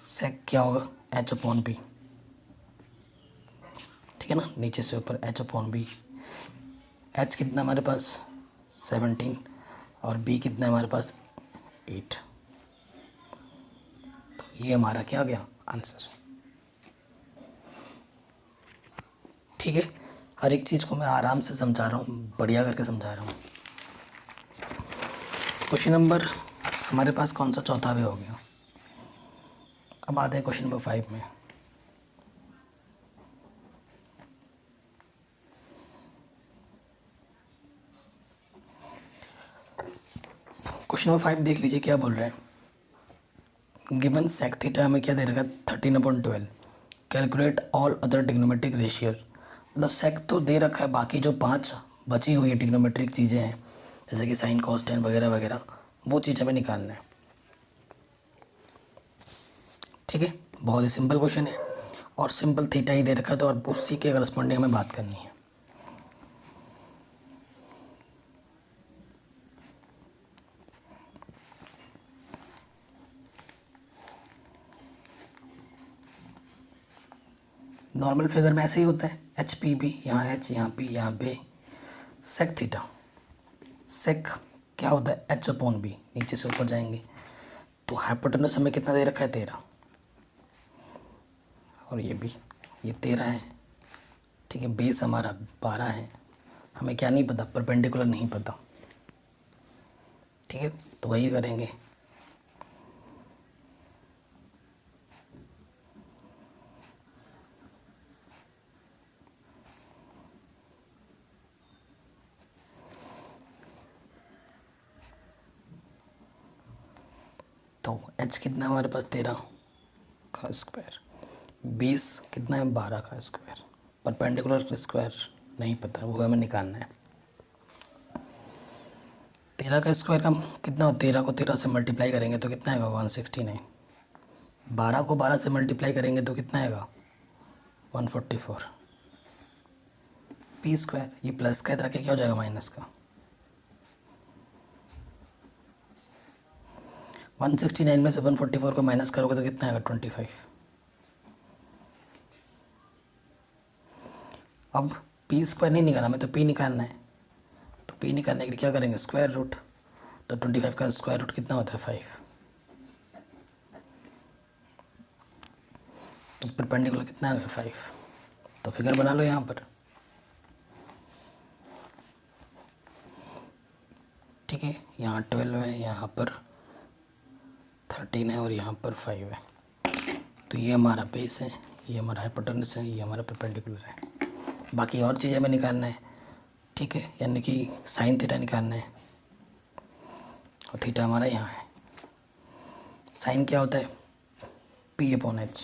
सेक क्या होगा? H upon P. ठीक है ना, नीचे से ऊपर एच अपॉन बी। एच कितना हमारे पास? 17, और बी कितना है हमारे पास? 8। तो ये हमारा क्या आ गया? आंसर। ठीक है, हर एक चीज़ को मैं आराम से समझा रहा हूँ, बढ़िया करके समझा रहा हूँ। क्वेश्चन नंबर हमारे पास कौन सा? चौथा भी हो गया। अब आते हैं क्वेश्चन नंबर 5 में। क्वेश्चन नंबर 5 देख लीजिए क्या बोल रहे हैं। गिवन सेक थीटा हमें क्या दे रखा है? 13/12। Calculate all other trigonometric ratios. मतलब सेक तो दे रखा है, बाकी जो 5 बची हुई ट्रिग्नोमेट्रिक चीज़ें हैं जैसे कि साइन कॉस टेन वगैरह वगैरह, वो चीज़ हमें निकालना है। ठीक है, बहुत ही सिंपल क्वेश्चन है, और सिंपल थीटा ही दे रखा है, तो और उसी के करस्पॉन्डिंग हमें बात करनी है। नॉर्मल फिगर में ऐसे ही होता है, एच पी बी, यहाँ एच, यहाँ पी, यहाँ पे सेक थीटा। सेक क्या होता है? H upon B. नीचे से ऊपर जाएंगे तो हाइपोटेनस हमें कितना दे रखा है? 13, और ये भी, ये 13 है। ठीक है, बेस हमारा 12 है। हमें क्या नहीं पता? परपेंडिकुलर नहीं पता। ठीक है, तो वही करेंगे। तो एच कितना है हमारे पास? 13 का स्क्वायर। बेस कितना है? 12 का स्क्वायर। परपेंडिकुलर स्क्वायर नहीं पता, वो हमें निकालना है। 13 का स्क्वायर का कितना हो? 13 को 13 से मल्टीप्लाई करेंगे तो कितना आएगा? 169। 12 को 12 से मल्टीप्लाई करेंगे तो कितना आएगा? 144। पी स्क्वायर, ये प्लस का इधर के क्या हो जाएगा? माइनस का। 169 में से 144 को माइनस करोगे तो कितना आएगा? 25। अब पी स्क्वायर नहीं निकालना, हमें तो पी निकालना है। तो पी निकालने के लिए क्या करेंगे? Square root. तो 25 का स्क्वायर रूट कितना होता है? 5। तो परपेंडिकुलर कितना आ गया? 5। तो फिगर बना लो यहाँ पर। ठीक है, यहाँ 12 है, यहाँ पर 13 है और यहाँ पर 5 है। तो ये हमारा बेस है, ये हमारा हाइपोटेनस है, ये हमारा परपेंडिकुलर है। बाकी और चीज़ें हमें निकालना है, ठीक है, यानी कि साइन थीटा निकालना है और थीटा हमारा यहाँ है। साइन क्या होता है? P/H।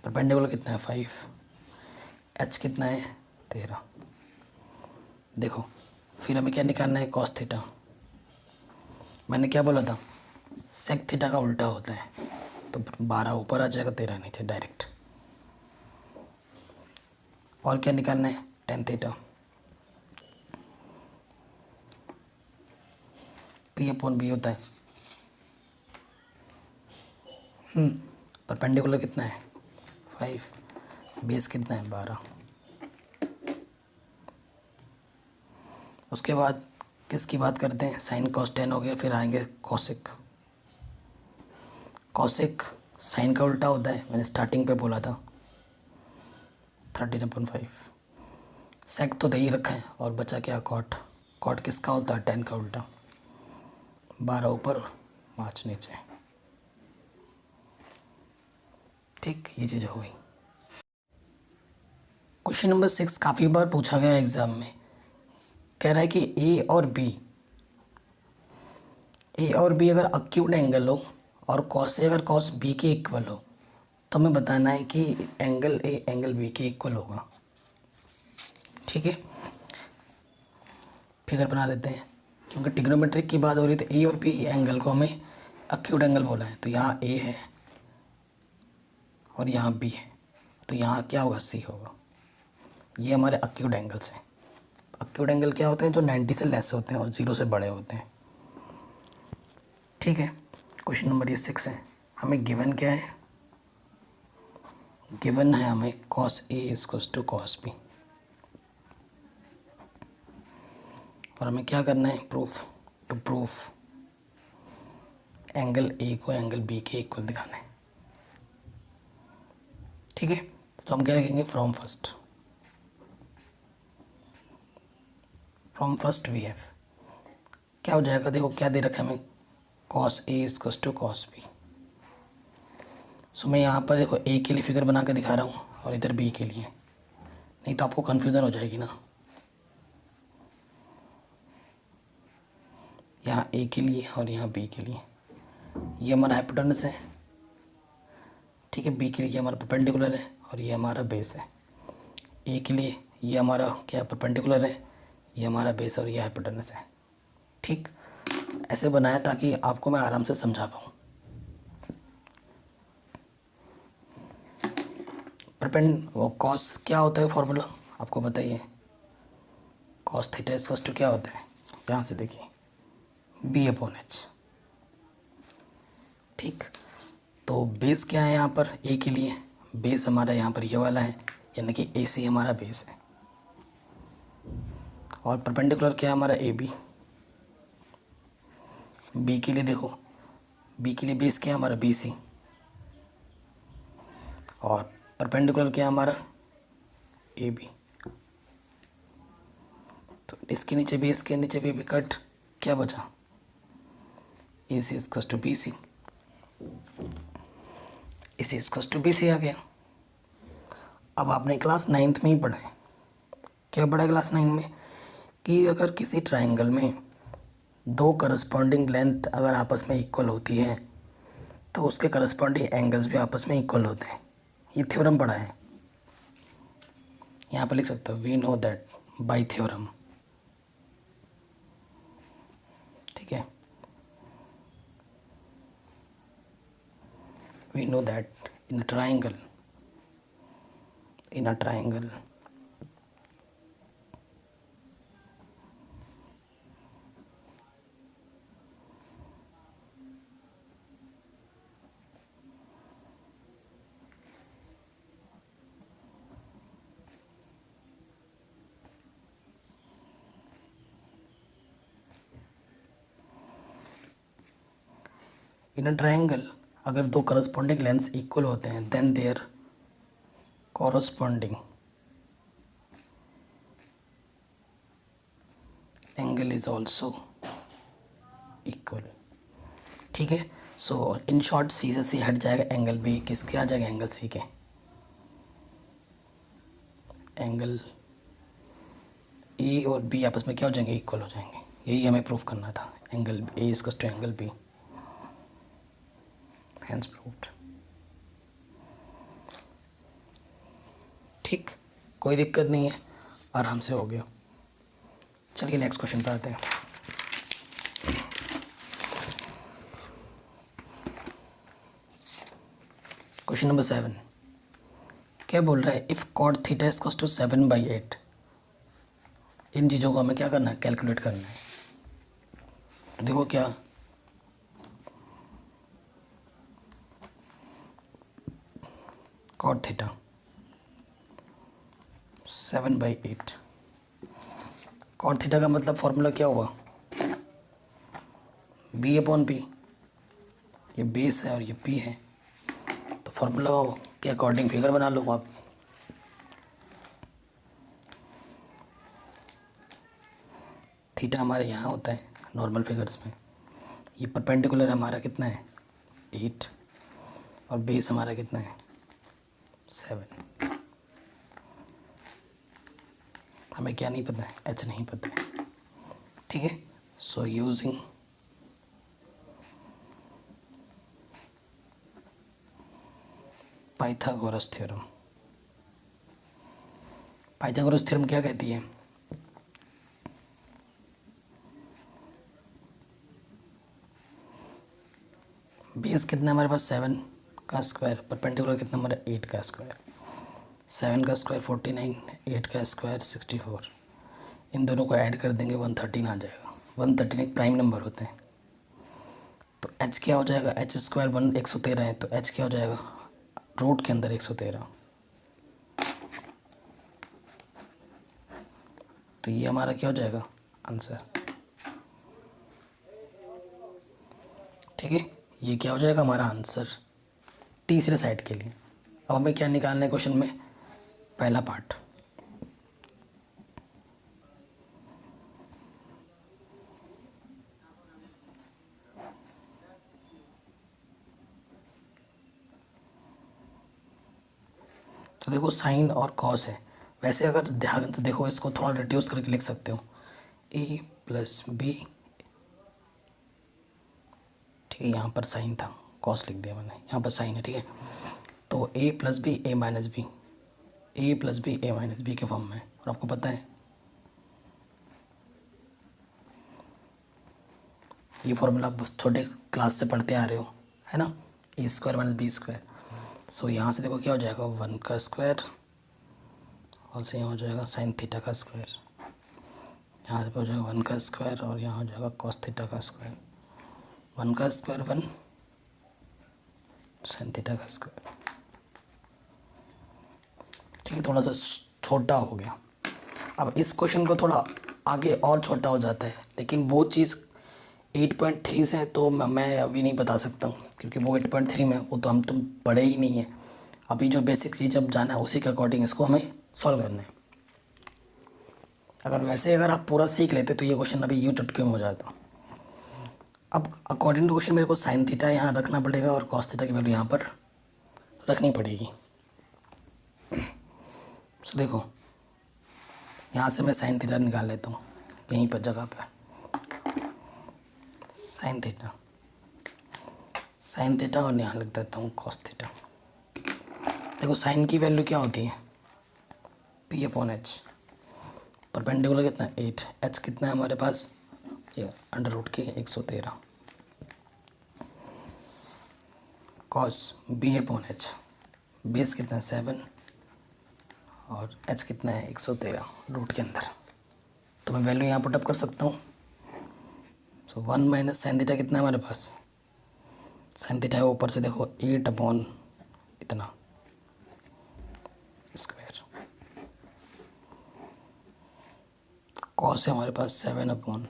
परपेंडिकुलर कितना है? 5। H कितना है? 13। देखो फिर हमें क्या निकालना है? Cos theta. मैंने क्या बोला था? सेक थीटा का उल्टा होता है, तो 12 ऊपर आ जाएगा, 13 नीचे डायरेक्ट। और क्या निकालना है? Tan theta. P/B होता है। परपेंडिकुलर कितना है? 5। बेस कितना है? 12। उसके बाद किसकी बात करते हैं? साइन कॉस टेन हो गया, फिर आएंगे कॉसिक। कॉसिक साइन का उल्टा होता है, मैंने स्टार्टिंग पे बोला था, 13/5। सेक तो दे ही रखा है और बचा क्या? कॉट। कॉट किसका होता है? 10 का उल्टा। 12 ऊपर 5 नीचे। ठीक, ये चीज़ हो गई। क्वेश्चन नंबर 6 काफ़ी बार पूछा गया एग्जाम में। कह रहा है कि ए और बी अगर अक्यूट एंगल हो और कॉस ए अगर कॉस बी के इक्वल हो, तो हमें बताना है कि एंगल ए एंगल बी के इक्वल होगा। ठीक है, फिगर बना लेते हैं, क्योंकि ट्रिग्नोमेट्रिक की बात हो रही, तो ए और बी एंगल को हमें अक्यूट एंगल बोला है। तो यहाँ ए है और यहाँ बी है, तो यहाँ क्या होगा? सी होगा। ये हमारे अक्यूट एंगल्स हैं। अक्यूट एंगल क्या होते हैं? जो 90 से लेस होते हैं और 0 से बड़े होते हैं। ठीक है, क्वेश्चन नंबर ये 6 है। हमें गिवन क्या है? गिवन है हमें cos A equals to cos B, और हमें क्या करना है? प्रूफ एंगल A को एंगल B के इक्वल दिखाना है। ठीक है, तो हम क्या लिखेंगे? फ्रॉम फर्स्ट वी हैव, क्या हो जाएगा? देखो क्या दे रखा है हमें? cos A equals to cos B। So मैं यहाँ पर देखो A के लिए फिगर बना के दिखा रहा हूँ और इधर B के लिए, नहीं तो आपको कन्फ्यूज़न हो जाएगी ना। यहाँ A के लिए और यहाँ B के लिए। ये हमारा हाइपोटेनस है, ठीक है। B के लिए ये हमारा परपेंडिकुलर है और ये हमारा बेस है। A के लिए ये हमारा क्या? परपेंडिकुलर है, ये हमारा बेस और ये हाइपोटेनस है। ठीक, ऐसे बनाया ताकि आपको मैं आराम से समझा पाऊँ। वो कॉस क्या होता है? फॉर्मूला आपको बताइए। कॉस थीटा इक्वल्स टू क्या होता है? यहाँ से देखिए, B/H। ठीक, तो बेस क्या है यहाँ पर? ए के लिए बेस हमारा यहाँ पर ये वाला है, यानी कि ए सी हमारा बेस है। और परपेंडिकुलर क्या है? हमारा AB। बी के लिए देखो, बी के लिए बेस क्या है? हमारा BC। और परपेंडिकुलर क्या है? हमारा AB। तो इसके नीचे बेस के नीचे भी कट, क्या बचा? AC equals to BC। AC equals to BC आ गया। अब आपने क्लास 9th में ही पढ़ा है, क्या पढ़ा है क्लास 9 में? कि अगर किसी ट्राइंगल में दो करस्पॉन्डिंग लेंथ अगर आपस में इक्वल होती है, तो उसके करस्पॉन्डिंग एंगल्स भी आपस में इक्वल होते हैं। ये थ्योरम पढ़ा है, यहाँ पर लिख सकते हो, we know that by theorem. ठीक है, we know that in a triangle अगर दो करस्पॉन्डिंग लेंथ्स इक्वल होते हैं, then their corresponding angle is also equal. ठीक है। सो इन शॉर्ट सी से सी हट जाएगा, एंगल बी किसके आ जाएगा, एंगल सी के। एंगल ए और बी आपस में क्या हो जाएंगे, इक्वल हो जाएंगे। यही हमें प्रूफ करना था, angle A is equal to angle B, hence proved. ठीक, कोई दिक्कत नहीं है, आराम से हो गया। चलिए नेक्स्ट क्वेश्चन पर आते हैं। क्वेश्चन नंबर 7 क्या बोल रहा है, if cot theta is equal to 7/8। इन चीज़ों को हमें क्या करना है, कैलकुलेट करना है। तो देखो क्या, कॉट थीटा 7/8, कॉट थीटा का मतलब फॉर्मूला क्या हुआ, बी अपॉन पी। ये बेस है और ये पी है, तो फॉर्मूला के अकॉर्डिंग फिगर बना लो आप। थीटा हमारे यहाँ होता है नॉर्मल फिगर्स में, ये परपेंडिकुलर हमारा कितना है 8, और बेस हमारा कितना है 7। हमें क्या नहीं पता है, एच नहीं पता है। ठीक है, so using Pythagoras theorem. Pythagoras theorem क्या कहती है, बेस कितना है हमारे पास 7 का स्क्वायर, परपेंडिकुलर कितना हमारा 8 का स्क्वायर, 7 का स्क्वायर 49, 8 का स्क्वायर 64। इन दोनों को ऐड कर देंगे 113 आ जाएगा। 113 एक प्राइम नंबर होते हैं, तो एच क्या हो जाएगा, एच स्क्वायर 113 है, तो एच क्या हो जाएगा, रूट के अंदर 113। तो ये हमारा क्या हो जाएगा आंसर। ठीक है, ये क्या हो जाएगा हमारा आंसर तीसरे साइड के लिए। अब हमें क्या निकालना है क्वेश्चन में, पहला पार्ट। तो देखो साइन और कॉस है, वैसे अगर ध्यान से देखो इसको थोड़ा रिड्यूस करके लिख सकते हो, ए प्लस बी। ठीक है, यहाँ पर साइन था, कॉस लिख दिया मैंने, यहाँ पर साइन है। ठीक है, तो ए प्लस बी ए माइनस बी, ए प्लस बी ए माइनस बी के फॉर्म में। और आपको पता है ये फॉर्मूला आप छोटे क्लास से पढ़ते आ रहे हो, है ना, ए स्क्वायर माइनस बी स्क्वायर। सो यहाँ से देखो क्या हो जाएगा 1 का स्क्वायर, और से यहाँ हो जाएगा साइन थीटा का स्क्वायर, यहाँ से हो जाएगा 1 का स्क्वायर, और यहाँ हो जाएगा कॉस थीटा का स्क्वायर। 1 का स्क्वायर 1 साइन थीटा का स्क्वायर। ठीक है, थोड़ा सा छोटा हो गया। अब इस क्वेश्चन को थोड़ा आगे और छोटा हो जाता है, लेकिन वो चीज़ 8.3 से तो मैं अभी नहीं बता सकता हूँ, क्योंकि वो 8.3 में वो तो हम तुम पढ़े ही नहीं है। अभी जो बेसिक चीज़ अब जाना है उसी के अकॉर्डिंग इसको हमें सॉल्व करना है। अगर आप पूरा सीख लेते तो ये क्वेश्चन अभी यूँ चुटकी में हो जाता। अब अकॉर्डिंग टू क्वेश्चन मेरे को साइन थीटा यहाँ रखना पड़ेगा और कॉस थीटा की वैल्यू यहाँ पर रखनी पड़ेगी। सो देखो यहाँ से मैं साइन थीटा निकाल लेता हूँ, यहीं पर जगह पर साइन थीटा और यहाँ लिख देता हूँ कॉस थीटा। देखो साइन की वैल्यू क्या होती है, पी अपॉन एच। परपेंडिकुलर कितना है 8, एच कितना है हमारे पास, ये अंडर रूट के 113। Cos B upon H, base कितना है 7 और एच कितना है 113 रूट के अंदर। तो मैं वैल्यू यहाँ पुटअप कर सकता हूँ। सो 1 माइनस साइन थीटा कितना है हमारे पास, साइन थीटा है ऊपर से देखो 8 अपॉन इतना स्क्वायर, कॉस है हमारे पास 7 अपॉन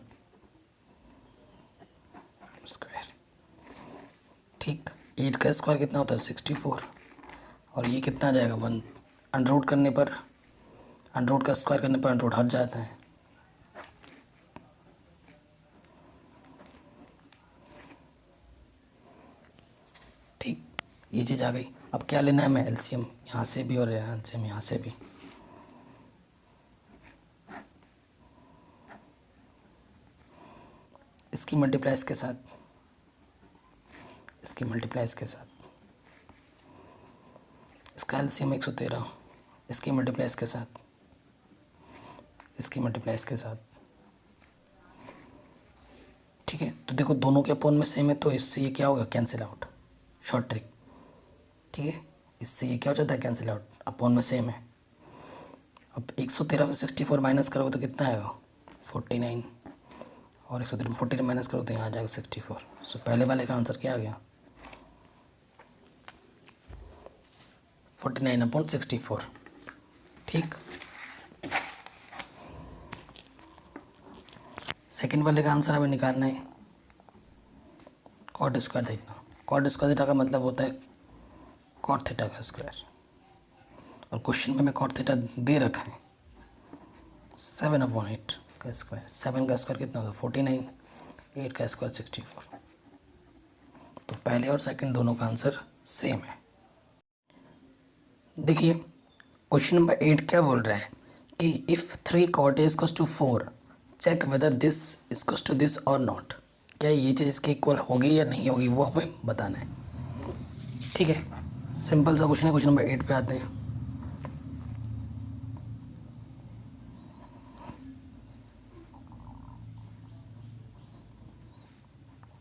स्क्वायर। ठीक, 8 का स्क्वायर कितना होता है 64, और ये कितना आ जाएगा 1, अंडर रूट करने पर, अंडर रूट का स्क्वायर करने पर अंडर रूट हट जाता है। ये चीज़ आ गई। अब क्या लेना है हमें, एलसीएम यहाँ से भी और एलसीएम यहाँ से भी। इसकी मल्टीप्लाई इसके साथ, इसकी मल्टीप्लाई इसके साथ, इसका एलसीएम 113, इसकी मल्टीप्लाई इसके साथ, इसकी मल्टीप्लाई इसके साथ। ठीक है, तो देखो दोनों के अपोन में सेम है, तो इससे ये क्या होगा, कैंसिल आउट, शॉर्ट ट्रिक। ठीक है, इससे ये क्या हो जाता है, कैंसिल आउट, अपोन में सेम है। अब 113 में 64 माइनस करोगे तो कितना आएगा, 49, और 113 में 49 माइनस करोगे तो यहाँ आ जाएगा 64। सो पहले वाले का आंसर क्या आ गया, 49/64। ठीक, सेकंड वाले का आंसर हमें निकालना है cot square theta. Cot square theta का मतलब होता है कॉट थीटा का स्क्वायर, और क्वेश्चन में हमें कॉट थीटा दे रखा है 7/8 का स्क्वायर। 7 का स्क्वायर कितना होता है 49, 8 का स्क्वायर 64। तो पहले और सेकंड दोनों का आंसर सेम है। देखिए क्वेश्चन नंबर 8 क्या बोल रहा है कि if 3 cot A equals to 4 check whether this equals to this और नॉट। क्या ये चीज़ इसके इक्वल होगी या नहीं होगी, वो हमें बताना है। ठीक है, सिंपल सा क्वेश्चन है। क्वेश्चन नंबर 8 पे आते हैं।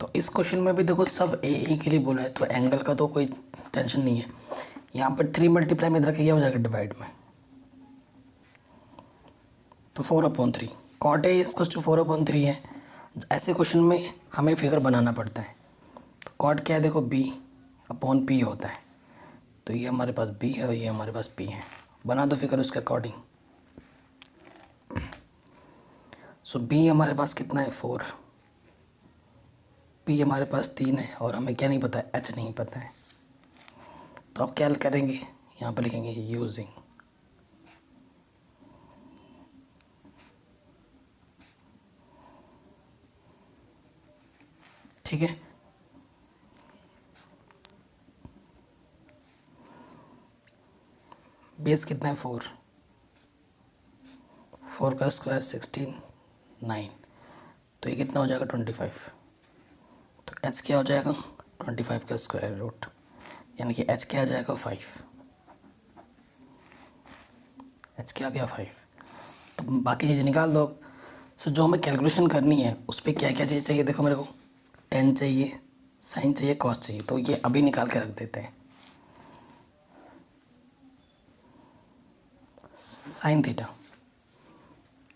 तो इस क्वेश्चन में भी देखो सब ए के लिए बोला है, तो एंगल का तो कोई टेंशन नहीं है। यहाँ पर 3 मल्टीप्लाई में इधर क्या हो जाएगा, डिवाइड में, तो 4/3 कॉट ए इक्वल्स टू 4/3 है। ऐसे क्वेश्चन में हमें फिगर बनाना पड़ता है। तो कॉट क्या है, देखो B/P होता है, तो ये हमारे पास B है और ये हमारे पास P है। बना दो फिगर उसके अकॉर्डिंग। सो B हमारे पास कितना है 4, P हमारे पास 3 है, और हमें क्या नहीं पता है, H नहीं पता है। तो अब क्या करेंगे, यहाँ पर लिखेंगे यूजिंग। ठीक है, बेस कितना है 4, 4 का स्क्वायर 16, 9, तो ये कितना हो जाएगा 25। तो h क्या हो जाएगा 25 का स्क्वायर रूट, यानी कि h क्या आ जाएगा 5। h क्या आ गया 5। तो बाकी चीज़ निकाल दो। सो जो हमें कैलकुलेशन करनी है उस पर क्या क्या चीज़ चाहिए, देखो मेरे को tan चाहिए, sin चाहिए, cos चाहिए, तो ये अभी निकाल के रख देते हैं। साइन थीटा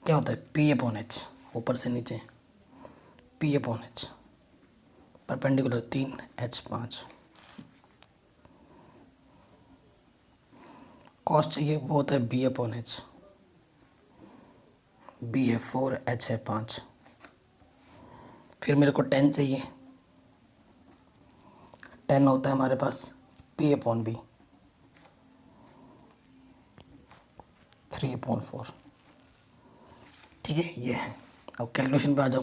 क्या होता है, P/H, ऊपर से नीचे P/H, परपेंडिकुलर 3, H 5। कॉस चाहिए, वो होता है B/H, B है 4, H है 5। फिर मेरे को tan चाहिए, tan होता है हमारे पास P/B, 3/4। ठीक है, ये है। अब कैलकुलेशन पे आ जाओ।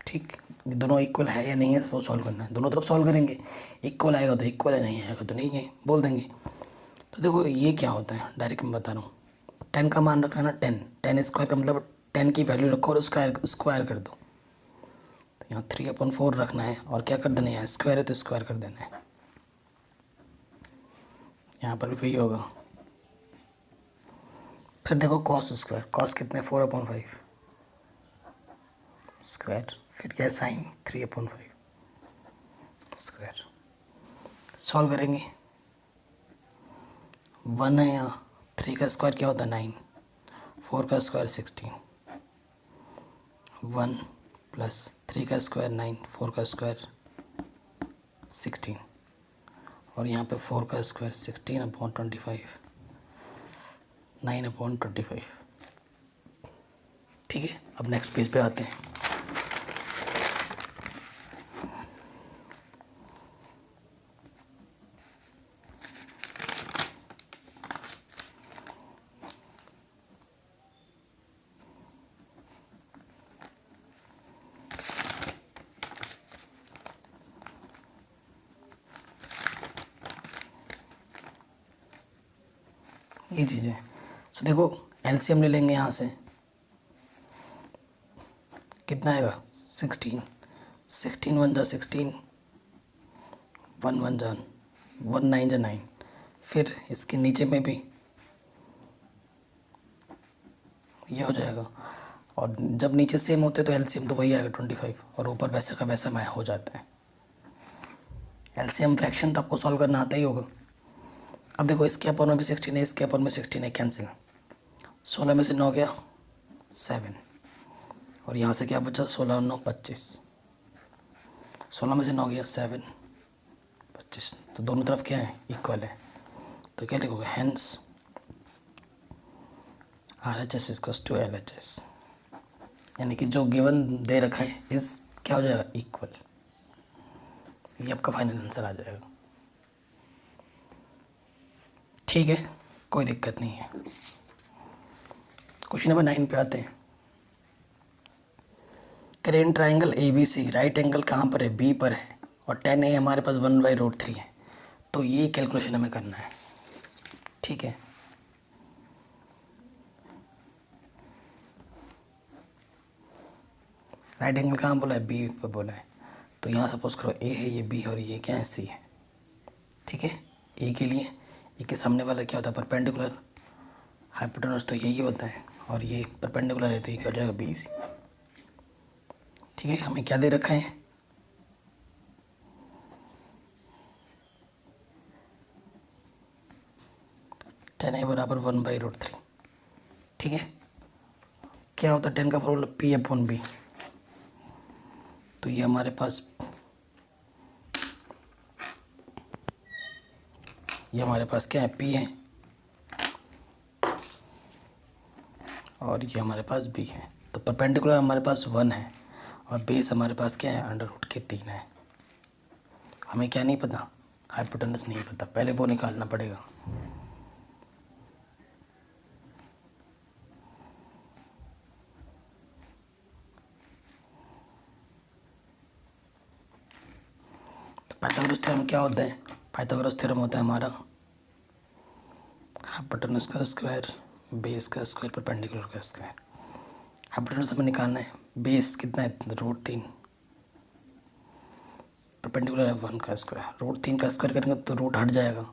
ठीक, दोनों इक्वल है या नहीं है वो सॉल्व करना है। दोनों तरफ सॉल्व करेंगे, इक्वल आएगा तो इक्वल है, नहीं आएगा तो नहीं है, बोल देंगे। तो देखो ये क्या होता है, डायरेक्ट मैं बता रहा हूँ। 10 का मान रखना है ना, 10 स्क्वायर का मतलब 10 की वैल्यू रखो और स्क्वायर कर दो। तो यहाँ 3/4 रखना है, और क्या कर देना है, यहाँ स्क्वायर है तो स्क्वायर कर देना है। यहाँ पर भी वही होगा। फिर देखो कॉस स्क्वायर, कॉस कितने 4/5 स्क्वायर, फिर क्या है साइन 3/5 स्क्वायर। सॉल्व करेंगे, 1 है यहाँ, 3 का स्क्वायर क्या होता है 9, 4 का स्क्वायर 16, 1 प्लस 3 का स्क्वायर 9, 4 का स्क्वायर 16, और यहाँ पे 4 का स्क्वायर 16/25, 9/25। ठीक है, अब नेक्स्ट पेज पे आते हैं। ये चीज़ है। सो देखो एलसीएम ले लेंगे यहाँ से, कितना आएगा 16, 16 वन जा 16, 1 1 जा 1 9 जा 9, फिर इसके नीचे में भी ये हो जाएगा। और जब नीचे सेम होते तो एलसीएम तो वही आएगा 25, और ऊपर वैसे का वैसा मैं हो जाता है। एलसीएम फ्रैक्शन तो आपको सॉल्व करना आता ही होगा। अब देखो इसके अपन में भी 16 है, इसके अपन में 16 है, कैंसिल। 16 में से 9 गया 7, और यहाँ से क्या बचा 16 और 9 25, 16 में से 9 गया 7 25, तो दोनों तरफ क्या है इक्वल है। तो क्या लिखोगे, hence RHS equals to LHS, यानी कि जो गिवन दे रखा है इस क्या हो जाएगा इक्वल। ये आपका फाइनल आंसर आ जाएगा। ठीक है, कोई दिक्कत नहीं है। क्वेश्चन नंबर 9 पे आते हैं। करेन ट्राइंगल ABC राइट एंगल कहाँ पर है, B पर है, और tan A हमारे पास 1/√3 है। तो ये कैलकुलेशन हमें करना है। ठीक है, राइट एंगल कहाँ बोला है, B पर बोला है। तो यहाँ सपोज करो A है, ये B और ये क्या है C है। ठीक है, A के लिए A के सामने वाला क्या होता है परपेंडिकुलर, हाइपोटेनस तो यही होता है, और ये परपेंडिकुलर है तो ये क्या हो जाएगा BC। ठीक है, हमें क्या दे रखा है, tan A बराबर 1/√3। ठीक है, क्या होता है tan का फॉर्मूला P/B। तो ये हमारे पास क्या है P है, और ये हमारे पास B है। तो परपेंडिकुलर हमारे पास 1 है, और बेस हमारे पास क्या है √3 है। हमें क्या नहीं पता, हाइपोटेनस नहीं पता, पहले वो निकालना पड़ेगा। तो पाइथागोरस थ्योरम क्या होता है, पाइथागोरस थ्योरम होता है हमारा हाइपोटेनस का स्क्वायर, बेस का स्क्वायर, परपेंडिकुलर का स्क्वायर। हाइपोटेनस हमें निकालना है, बेस कितना है √3, परपेंडिकुलर है 1 का स्क्वायर। √3 का स्क्वायर करेंगे तो रूट हट जाएगा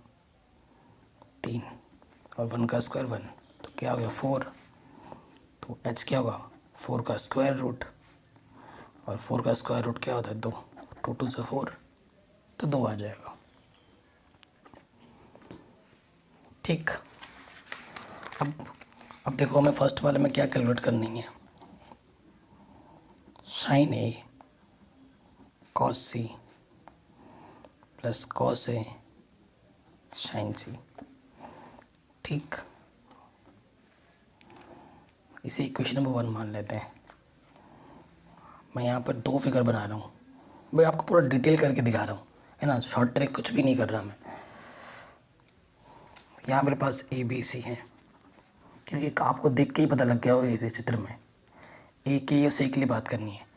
3, और 1 का स्क्वायर 1, तो क्या हो गया 4। तो h क्या होगा 4 का स्क्वायर रूट, और 4 का स्क्वायर रूट क्या होता है 2, 2 2 से 4, तो 2 आ जाएगा। ठीक, अब देखो हमें फर्स्ट वाले में क्या कैलकुलेट करनी है, sin A cos C plus cos A sin C। ठीक, इसे इक्वेशन नंबर 1 मान लेते हैं। मैं यहाँ पर 2 फिगर बना रहा हूँ, मैं आपको पूरा डिटेल करके दिखा रहा हूँ, है ना, शॉर्ट ट्रिक कुछ भी नहीं कर रहा मैं। यहाँ मेरे पास ABC है, क्योंकि आपको देख के ही पता लग गया हो इस चित्र में A के लिए और C के लिए बात करनी है।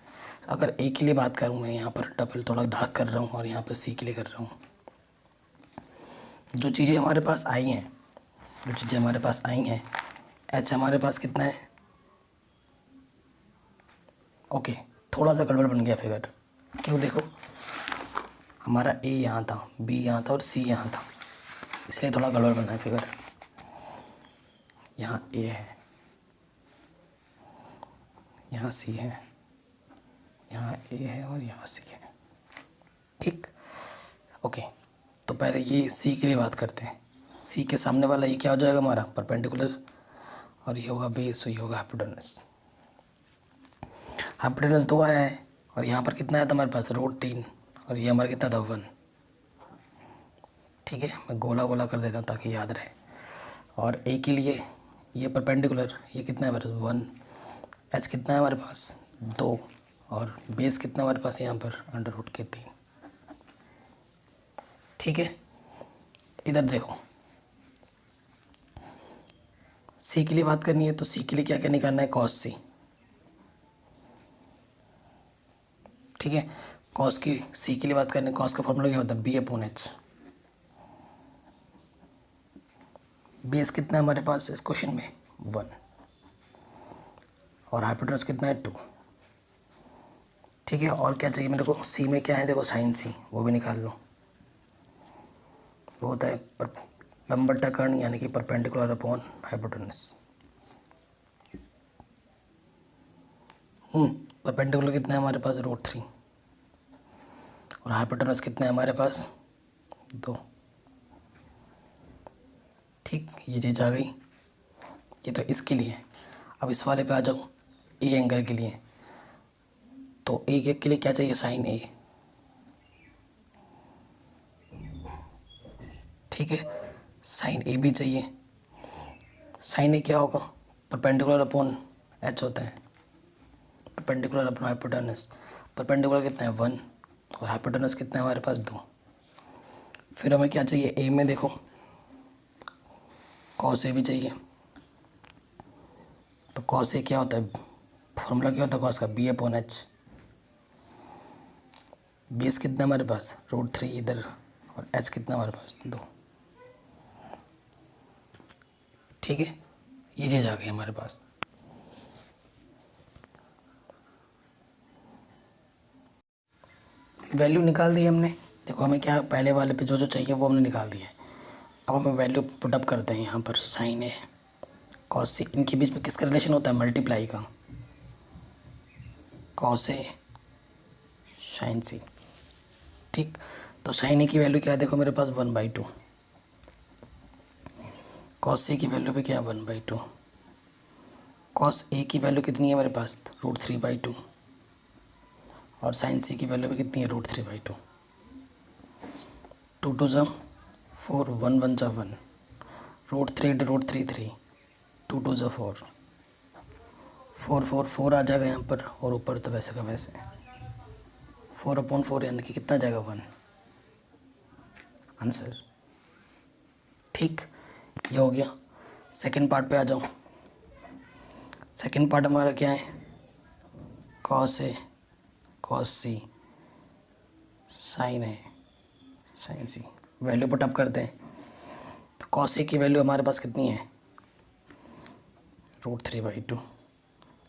अगर A के लिए बात करूँ, मैं यहाँ पर डबल थोड़ा डार्क कर रहा हूँ, और यहाँ पर C के लिए कर रहा हूँ। जो चीज़ें हमारे पास आई हैं, H हमारे पास कितना है, ओके, थोड़ा सा गड़बड़ बन गया फिगर। क्यों, देखो हमारा A यहाँ था, B यहाँ था और C यहाँ था, इसलिए थोड़ा गड़बड़ बना है फिगर। यहाँ A है, यहाँ C है, यहाँ A है और यहाँ C है। ठीक, ओके, तो पहले ये C के लिए बात करते हैं। C के सामने वाला ये क्या हो जाएगा हमारा परपेंडिकुलर, और ये होगा बेस, और ये होगा हाइपोटेनस। हाइपोटेनस 2 आया है, और यहाँ पर कितना आया था हमारे पास √3, और ये हमारा कितना था 1। ठीक है, मैं गोला गोला कर देता हूँ ताकि याद रहे। और A के लिए ये परपेंडिकुलर, ये कितना है हमारे पास 1, H कितना है हमारे पास 2, और बेस कितना हमारे पास यहाँ पर √3। ठीक है, इधर देखो C के लिए बात करनी है, तो C के लिए क्या क्या निकालना है cos C। ठीक है, cos की C के लिए बात करनी है, cos का फॉर्मूला क्या होता है B/H, बेस कितना है हमारे पास इस क्वेश्चन में 1 और हाइपोटेनस कितना है 2। ठीक है, और क्या चाहिए मेरे को, सी में क्या है देखो साइन सी, वो भी निकाल लो। वो होता है लंबवत कर्ण यानी कि परपेंडिकुलर अपॉन हाइपोटेनस। परपेंडिकुलर कितना है हमारे पास √3 और हाइपोटेनस कितना है हमारे पास 2। ठीक, ये चीज़ आ गई। ये तो इसके लिए। अब इस वाले पे आ जाओ, ए एंगल के लिए। तो ए के लिए क्या चाहिए, साइन ए। ठीक है, साइन ए भी चाहिए। साइन ए क्या होगा, परपेंडिकुलर अपॉन एच होता है, परपेंडिकुलर अपॉन हाइपोटेनस। परपेंडिकुलर कितना है 1 और हाइपोटेनस कितना है हमारे पास 2। फिर हमें क्या चाहिए, ए में देखो कॉस ए भी चाहिए। तो कॉस ए क्या होता है, फॉर्मूला क्या होता है कॉस का, बी अपॉन एच। बेस कितना हमारे पास √3 इधर और एच कितना हमारे पास 2। ठीक है, ये चीज़ आ गई हमारे पास। वैल्यू निकाल दी हमने। देखो हमें क्या पहले वाले पे जो जो चाहिए वो हमने निकाल दिया है। अब हमें वैल्यू पुटअप करते हैं यहाँ पर, साइन ए कॉस सी, इनके बीच में किसका रिलेशन होता है, मल्टीप्लाई का, कॉस ए साइन सी। ठीक, तो साइन ए की वैल्यू क्या है देखो मेरे पास 1/2, कॉस सी की वैल्यू भी क्या है 1/2, कॉस ए की वैल्यू कितनी है हमारे पास √3/2 और साइन सी की वैल्यू भी कितनी है √3/2। 2 2 ज़ा 4, 1 1 ज़ा 1, √3 इंटू √3 3, 2 2 ज़ा 4, 4 4 4 आ जाएगा यहाँ पर, और ऊपर तो वैसे का वैसे 4/4 यानी कि कितना जाएगा 1 आंसर। ठीक, ये हो गया। सेकंड पार्ट पे आ जाओ। सेकंड पार्ट हमारा क्या है, cos A cos C sign A sign C. Value put up करते हैं। तो कॉस ए की वैल्यू हमारे पास कितनी है √3/2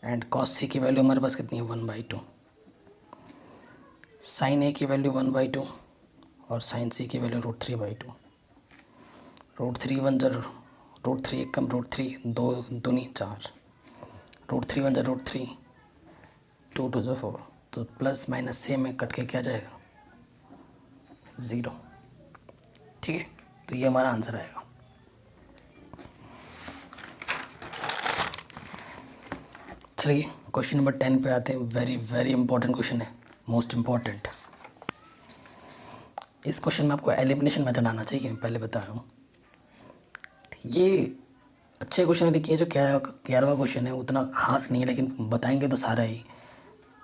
एंड कॉस सी की वैल्यू हमारे पास कितनी है 1/2। साइन ए की वैल्यू 1/2 और साइन सी की वैल्यू √3/2। √3 1 ज़ा √3 1 कम √3 2 दूनी 4, √3 1 ज़ा √3, 2 2 ज़ा 4, तो प्लस माइनस सेम में कट के क्या जाएगा 0। ठीक है, तो ये हमारा आंसर आएगा। चलिए क्वेश्चन नंबर 10 पे आते हैं। वेरी वेरी इंपॉर्टेंट क्वेश्चन है, मोस्ट इम्पॉर्टेंट। इस क्वेश्चन में आपको एलिमिनेशन मेथड आना चाहिए, पहले बता रहा हूँ। ये अच्छे क्वेश्चन है, देखिए जो 11वां क्वेश्चन है उतना खास नहीं है, लेकिन बताएंगे तो सारा ही।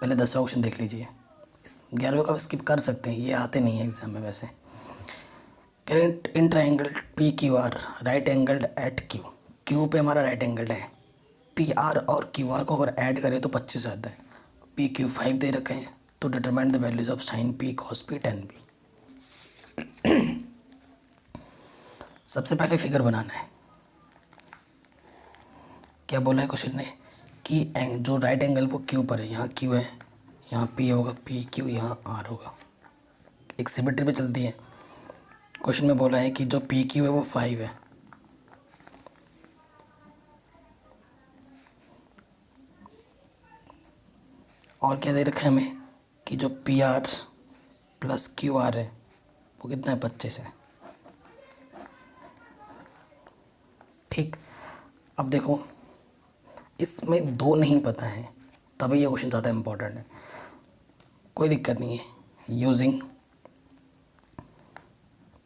पहले 10वां क्वेश्चन देख लीजिए, इस 11वें का स्किप कर सकते हैं, ये आते नहीं है एग्जाम में वैसे। Current in triangle P Q R right angled at Q, Q पे हमारा राइट एंगल्ड है, पी आर और क्यू आर को अगर ऐड करें तो 25 आता है, पी क्यू 5 दे रखे हैं, तो determine the values of sine P cos P ten P. सबसे पहले फिगर बनाना है। क्या बोला है क्वेश्चन ने कि जो राइट एंगल वो क्यू पर है, यहाँ क्यू है, यहाँ पी होगा, पी क्यू यहाँ आर होगा, एक सिमेट्री पे चलती है। क्वेश्चन में बोला है कि जो पी क्यू है वो 5 है, और क्या दे रखा है हमें कि जो P R plus Q R है वो कितना है 25 है। ठीक, अब देखो इसमें 2 नहीं पता है, तभी ये क्वेश्चन ज़्यादा इम्पोर्टेंट है। कोई दिक्कत नहीं है, यूजिंग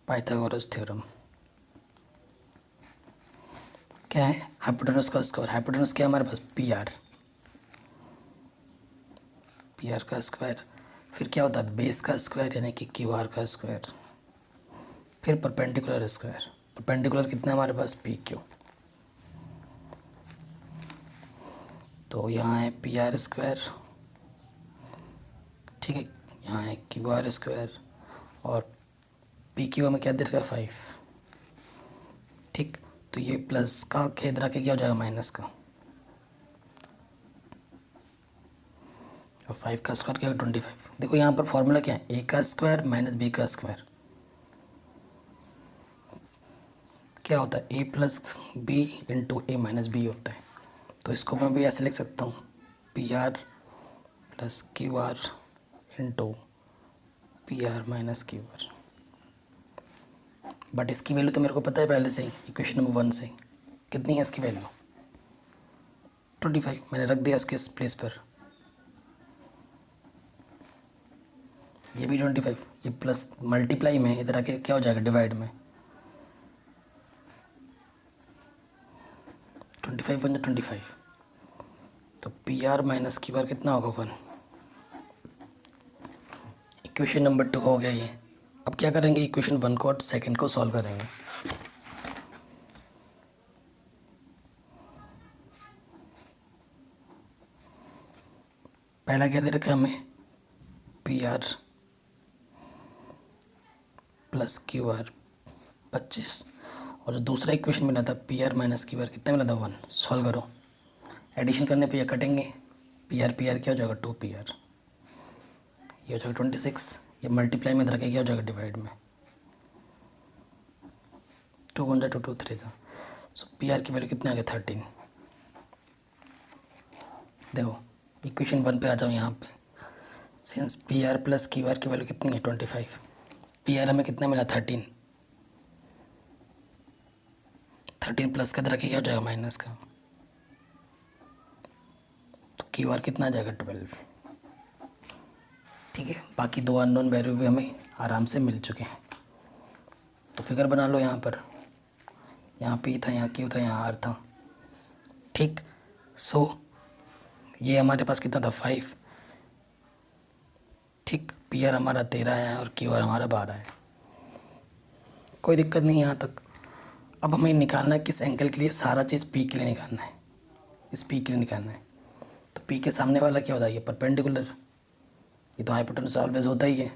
पाइथागोरस थ्योरम। क्या है, हाइपोटेनस का स्क्वायर, हाइपोटेनस क्या है हमारे पास पी आर का स्क्वायर, फिर क्या होता है बेस का स्क्वायर यानी कि क्यू आर का स्क्वायर, फिर परपेंडिकुलर स्क्वायर। परपेंडिकुलर कितना है हमारे पास पी क्यू, तो यहाँ है पी आर स्क्वायर, ठीक है, यहाँ है क्यू आर स्क्वायर, और पी क्यू हमें क्या दे रखा है 5। ठीक, तो ये प्लस का खेद रख के क्या हो जाएगा माइनस का, और 5 का स्क्वायर क्या है 25। देखो यहाँ पर फॉर्मूला क्या है, ए का स्क्वायर माइनस बी का स्क्वायर क्या होता है, ए प्लस बी इंटू ए माइनस बी होता है। तो इसको मैं भी ऐसे लिख सकता हूँ, P R plus Q R into P R minus Q R. But इसकी वैल्यू तो मेरे को पता है पहले से ही, इक्वेशन नंबर 1 से। कितनी है इसकी वैल्यू 25, मैंने रख दिया उसके प्लेस पर। ये भी 25, ये प्लस मल्टीप्लाई में इधर आके क्या हो जाएगा डिवाइड में, 25 बन 25। तो P R minus Q R कितना होगा 1। इक्वेशन नंबर 2 हो गया ये। अब क्या करेंगे, इक्वेशन 1 को और सेकंड को सॉल्व करेंगे। पहला क्या दे रखा है हमें, P R plus Q R 25, और जो दूसरा इक्वेशन मिला था P R minus Q R कितना मिला था 1। सॉल्व करो, एडिशन करने पे ये कटेंगे, पी आर क्या हो जाएगा 2 पी आर, ये हो जाएगा 26। ये मल्टीप्लाई में रखे क्या हो जाएगा डिवाइड में, 2 1 2 2 3 था। सो पी आर की वैल्यू कितनी आ गई 13। देखो इक्वेशन 1 पे आ जाओ यहाँ पे, since P R plus Q R की वैल्यू कितनी है 25, पी आर हमें कितना मिला 13 प्लस का रखे क्या हो जाएगा माइनस का, तो क्यू आर कितना आ जाएगा 12। ठीक है, बाकी 2 अननोन वैल्यू भी हमें आराम से मिल चुके हैं। तो फिगर बना लो यहाँ पर, यहाँ पी था, यहाँ क्यू था, यहाँ आर था। ठीक, सो ये हमारे पास कितना था 5। ठीक, पी आर हमारा 13 है और क्यू आर हमारा 12 है। कोई दिक्कत नहीं यहाँ तक। अब हमें निकालना है किस एंगल के लिए, सारा चीज़ पी के लिए निकालना है, इस पी के लिए निकालना है। तो पी के सामने वाला क्या होता है, ये परपेंडिकुलर, ये तो हाइपोटेन्यूस ऑलवेज होता ही है,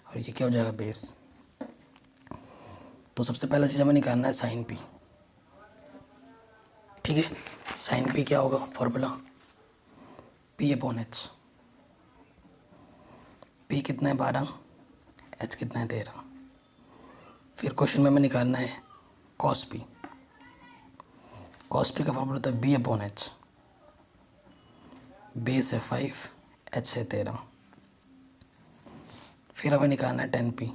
और ये क्या हो जाएगा बेस। तो सबसे पहला चीज़ हमें निकालना है साइन पी। ठीक है, साइन पी क्या होगा formula, P upon H. P कितना है 12, एच कितना है 13। फिर क्वेश्चन में हमें निकालना है कॉस पी। कॉस पी का फॉर्मूला होता है बी अपॉन एच, बेस है 5, एच है 13। फिर हमें निकालना है टेन पी,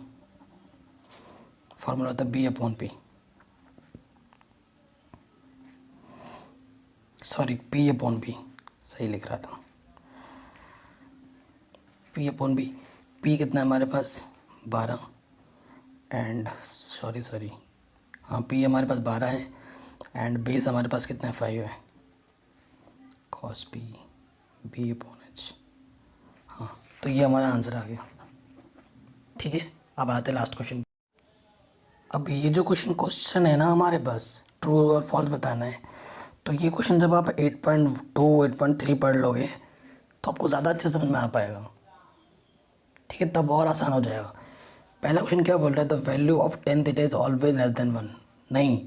फॉर्मूला होता है B upon P, sorry P upon B, सही लिख रहा था, पी अपॉन बी। पी कितना है हमारे पास 12 एंड सॉरी हाँ पी हमारे पास 12 है एंड बेस हमारे पास कितना है 5 है, cos P B upon H. हाँ, तो ये हमारा आंसर आ गया। ठीक है, अब आते हैं लास्ट क्वेश्चन। अब ये जो क्वेश्चन है ना हमारे पास, ट्रू और फॉल्स बताना है। तो ये क्वेश्चन जब आप 8.2 8.3 पढ़ लोगे तो आपको ज़्यादा अच्छे समझ में आ पाएगा। ठीक है, तब और आसान हो जाएगा। पहला क्वेश्चन क्या बोल रहा है, the value of tan theta is always less than 1। नहीं,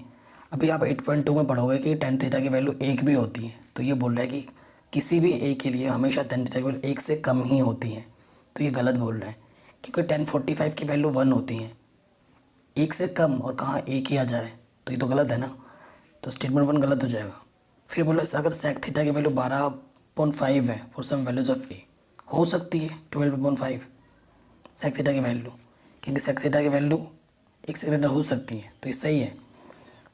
अभी आप 8.2 में पढ़ोगे कि टेन थीटा की वैल्यू 1 भी होती है। तो ये बोल रहा है कि किसी भी ए के लिए हमेशा टेन थीटा की वैल्यू 1 से कम ही होती है। तो ये गलत बोल रहा है, क्योंकि 1045 की वैल्यू 1 होती है, 1 से कम और कहाँ 1 ही आ जा रहा है, तो ये तो गलत है ना। तो स्टेटमेंट 1 गलत हो जाएगा। फिर बोला अगर सेक थीटा की वैल्यू 12.5 है फॉर सम वैल्यूज ऑफ ए, हो सकती है 12.5 सेक थीटा की वैल्यू, क्योंकि सेक थीटा की वैल्यू 1 से ग्रेटर हो सकती है, तो ये सही है।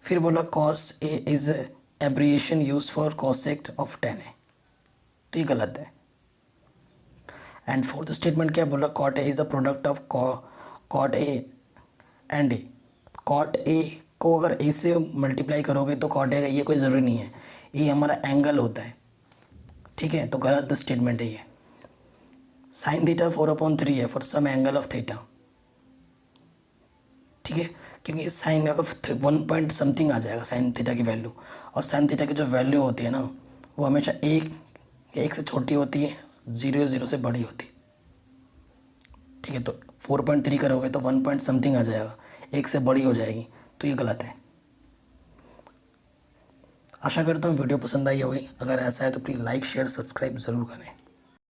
फिर बोला cos A is abbreviation use for cosec of 10 है, तो ये गलत है। एंड फोर्थ स्टेटमेंट क्या बोला, cot A is the product of cot A and A. Cot A को अगर ए से मल्टीप्लाई करोगे तो कॉट ए का, ये कोई ज़रूरी नहीं है, ये हमारा एंगल होता है। ठीक है, तो गलत स्टेटमेंट है ये। साइन थीटा 4/3 है for some angle of theta. ठीक है, क्योंकि साइन अगर 1 पॉइंट समथिंग आ जाएगा साइन थीटा की वैल्यू, और साइन थीटा की जो वैल्यू होती है ना वो हमेशा एक से छोटी होती है, 0 से बड़ी होती है। ठीक है, तो 4.3 करोगे तो 1 पॉइंट समथिंग आ जाएगा, 1 से बड़ी हो जाएगी, तो ये गलत है। आशा करता हूँ वीडियो पसंद आई होगी। अगर ऐसा है तो प्लीज़ लाइक शेयर सब्सक्राइब ज़रूर करें।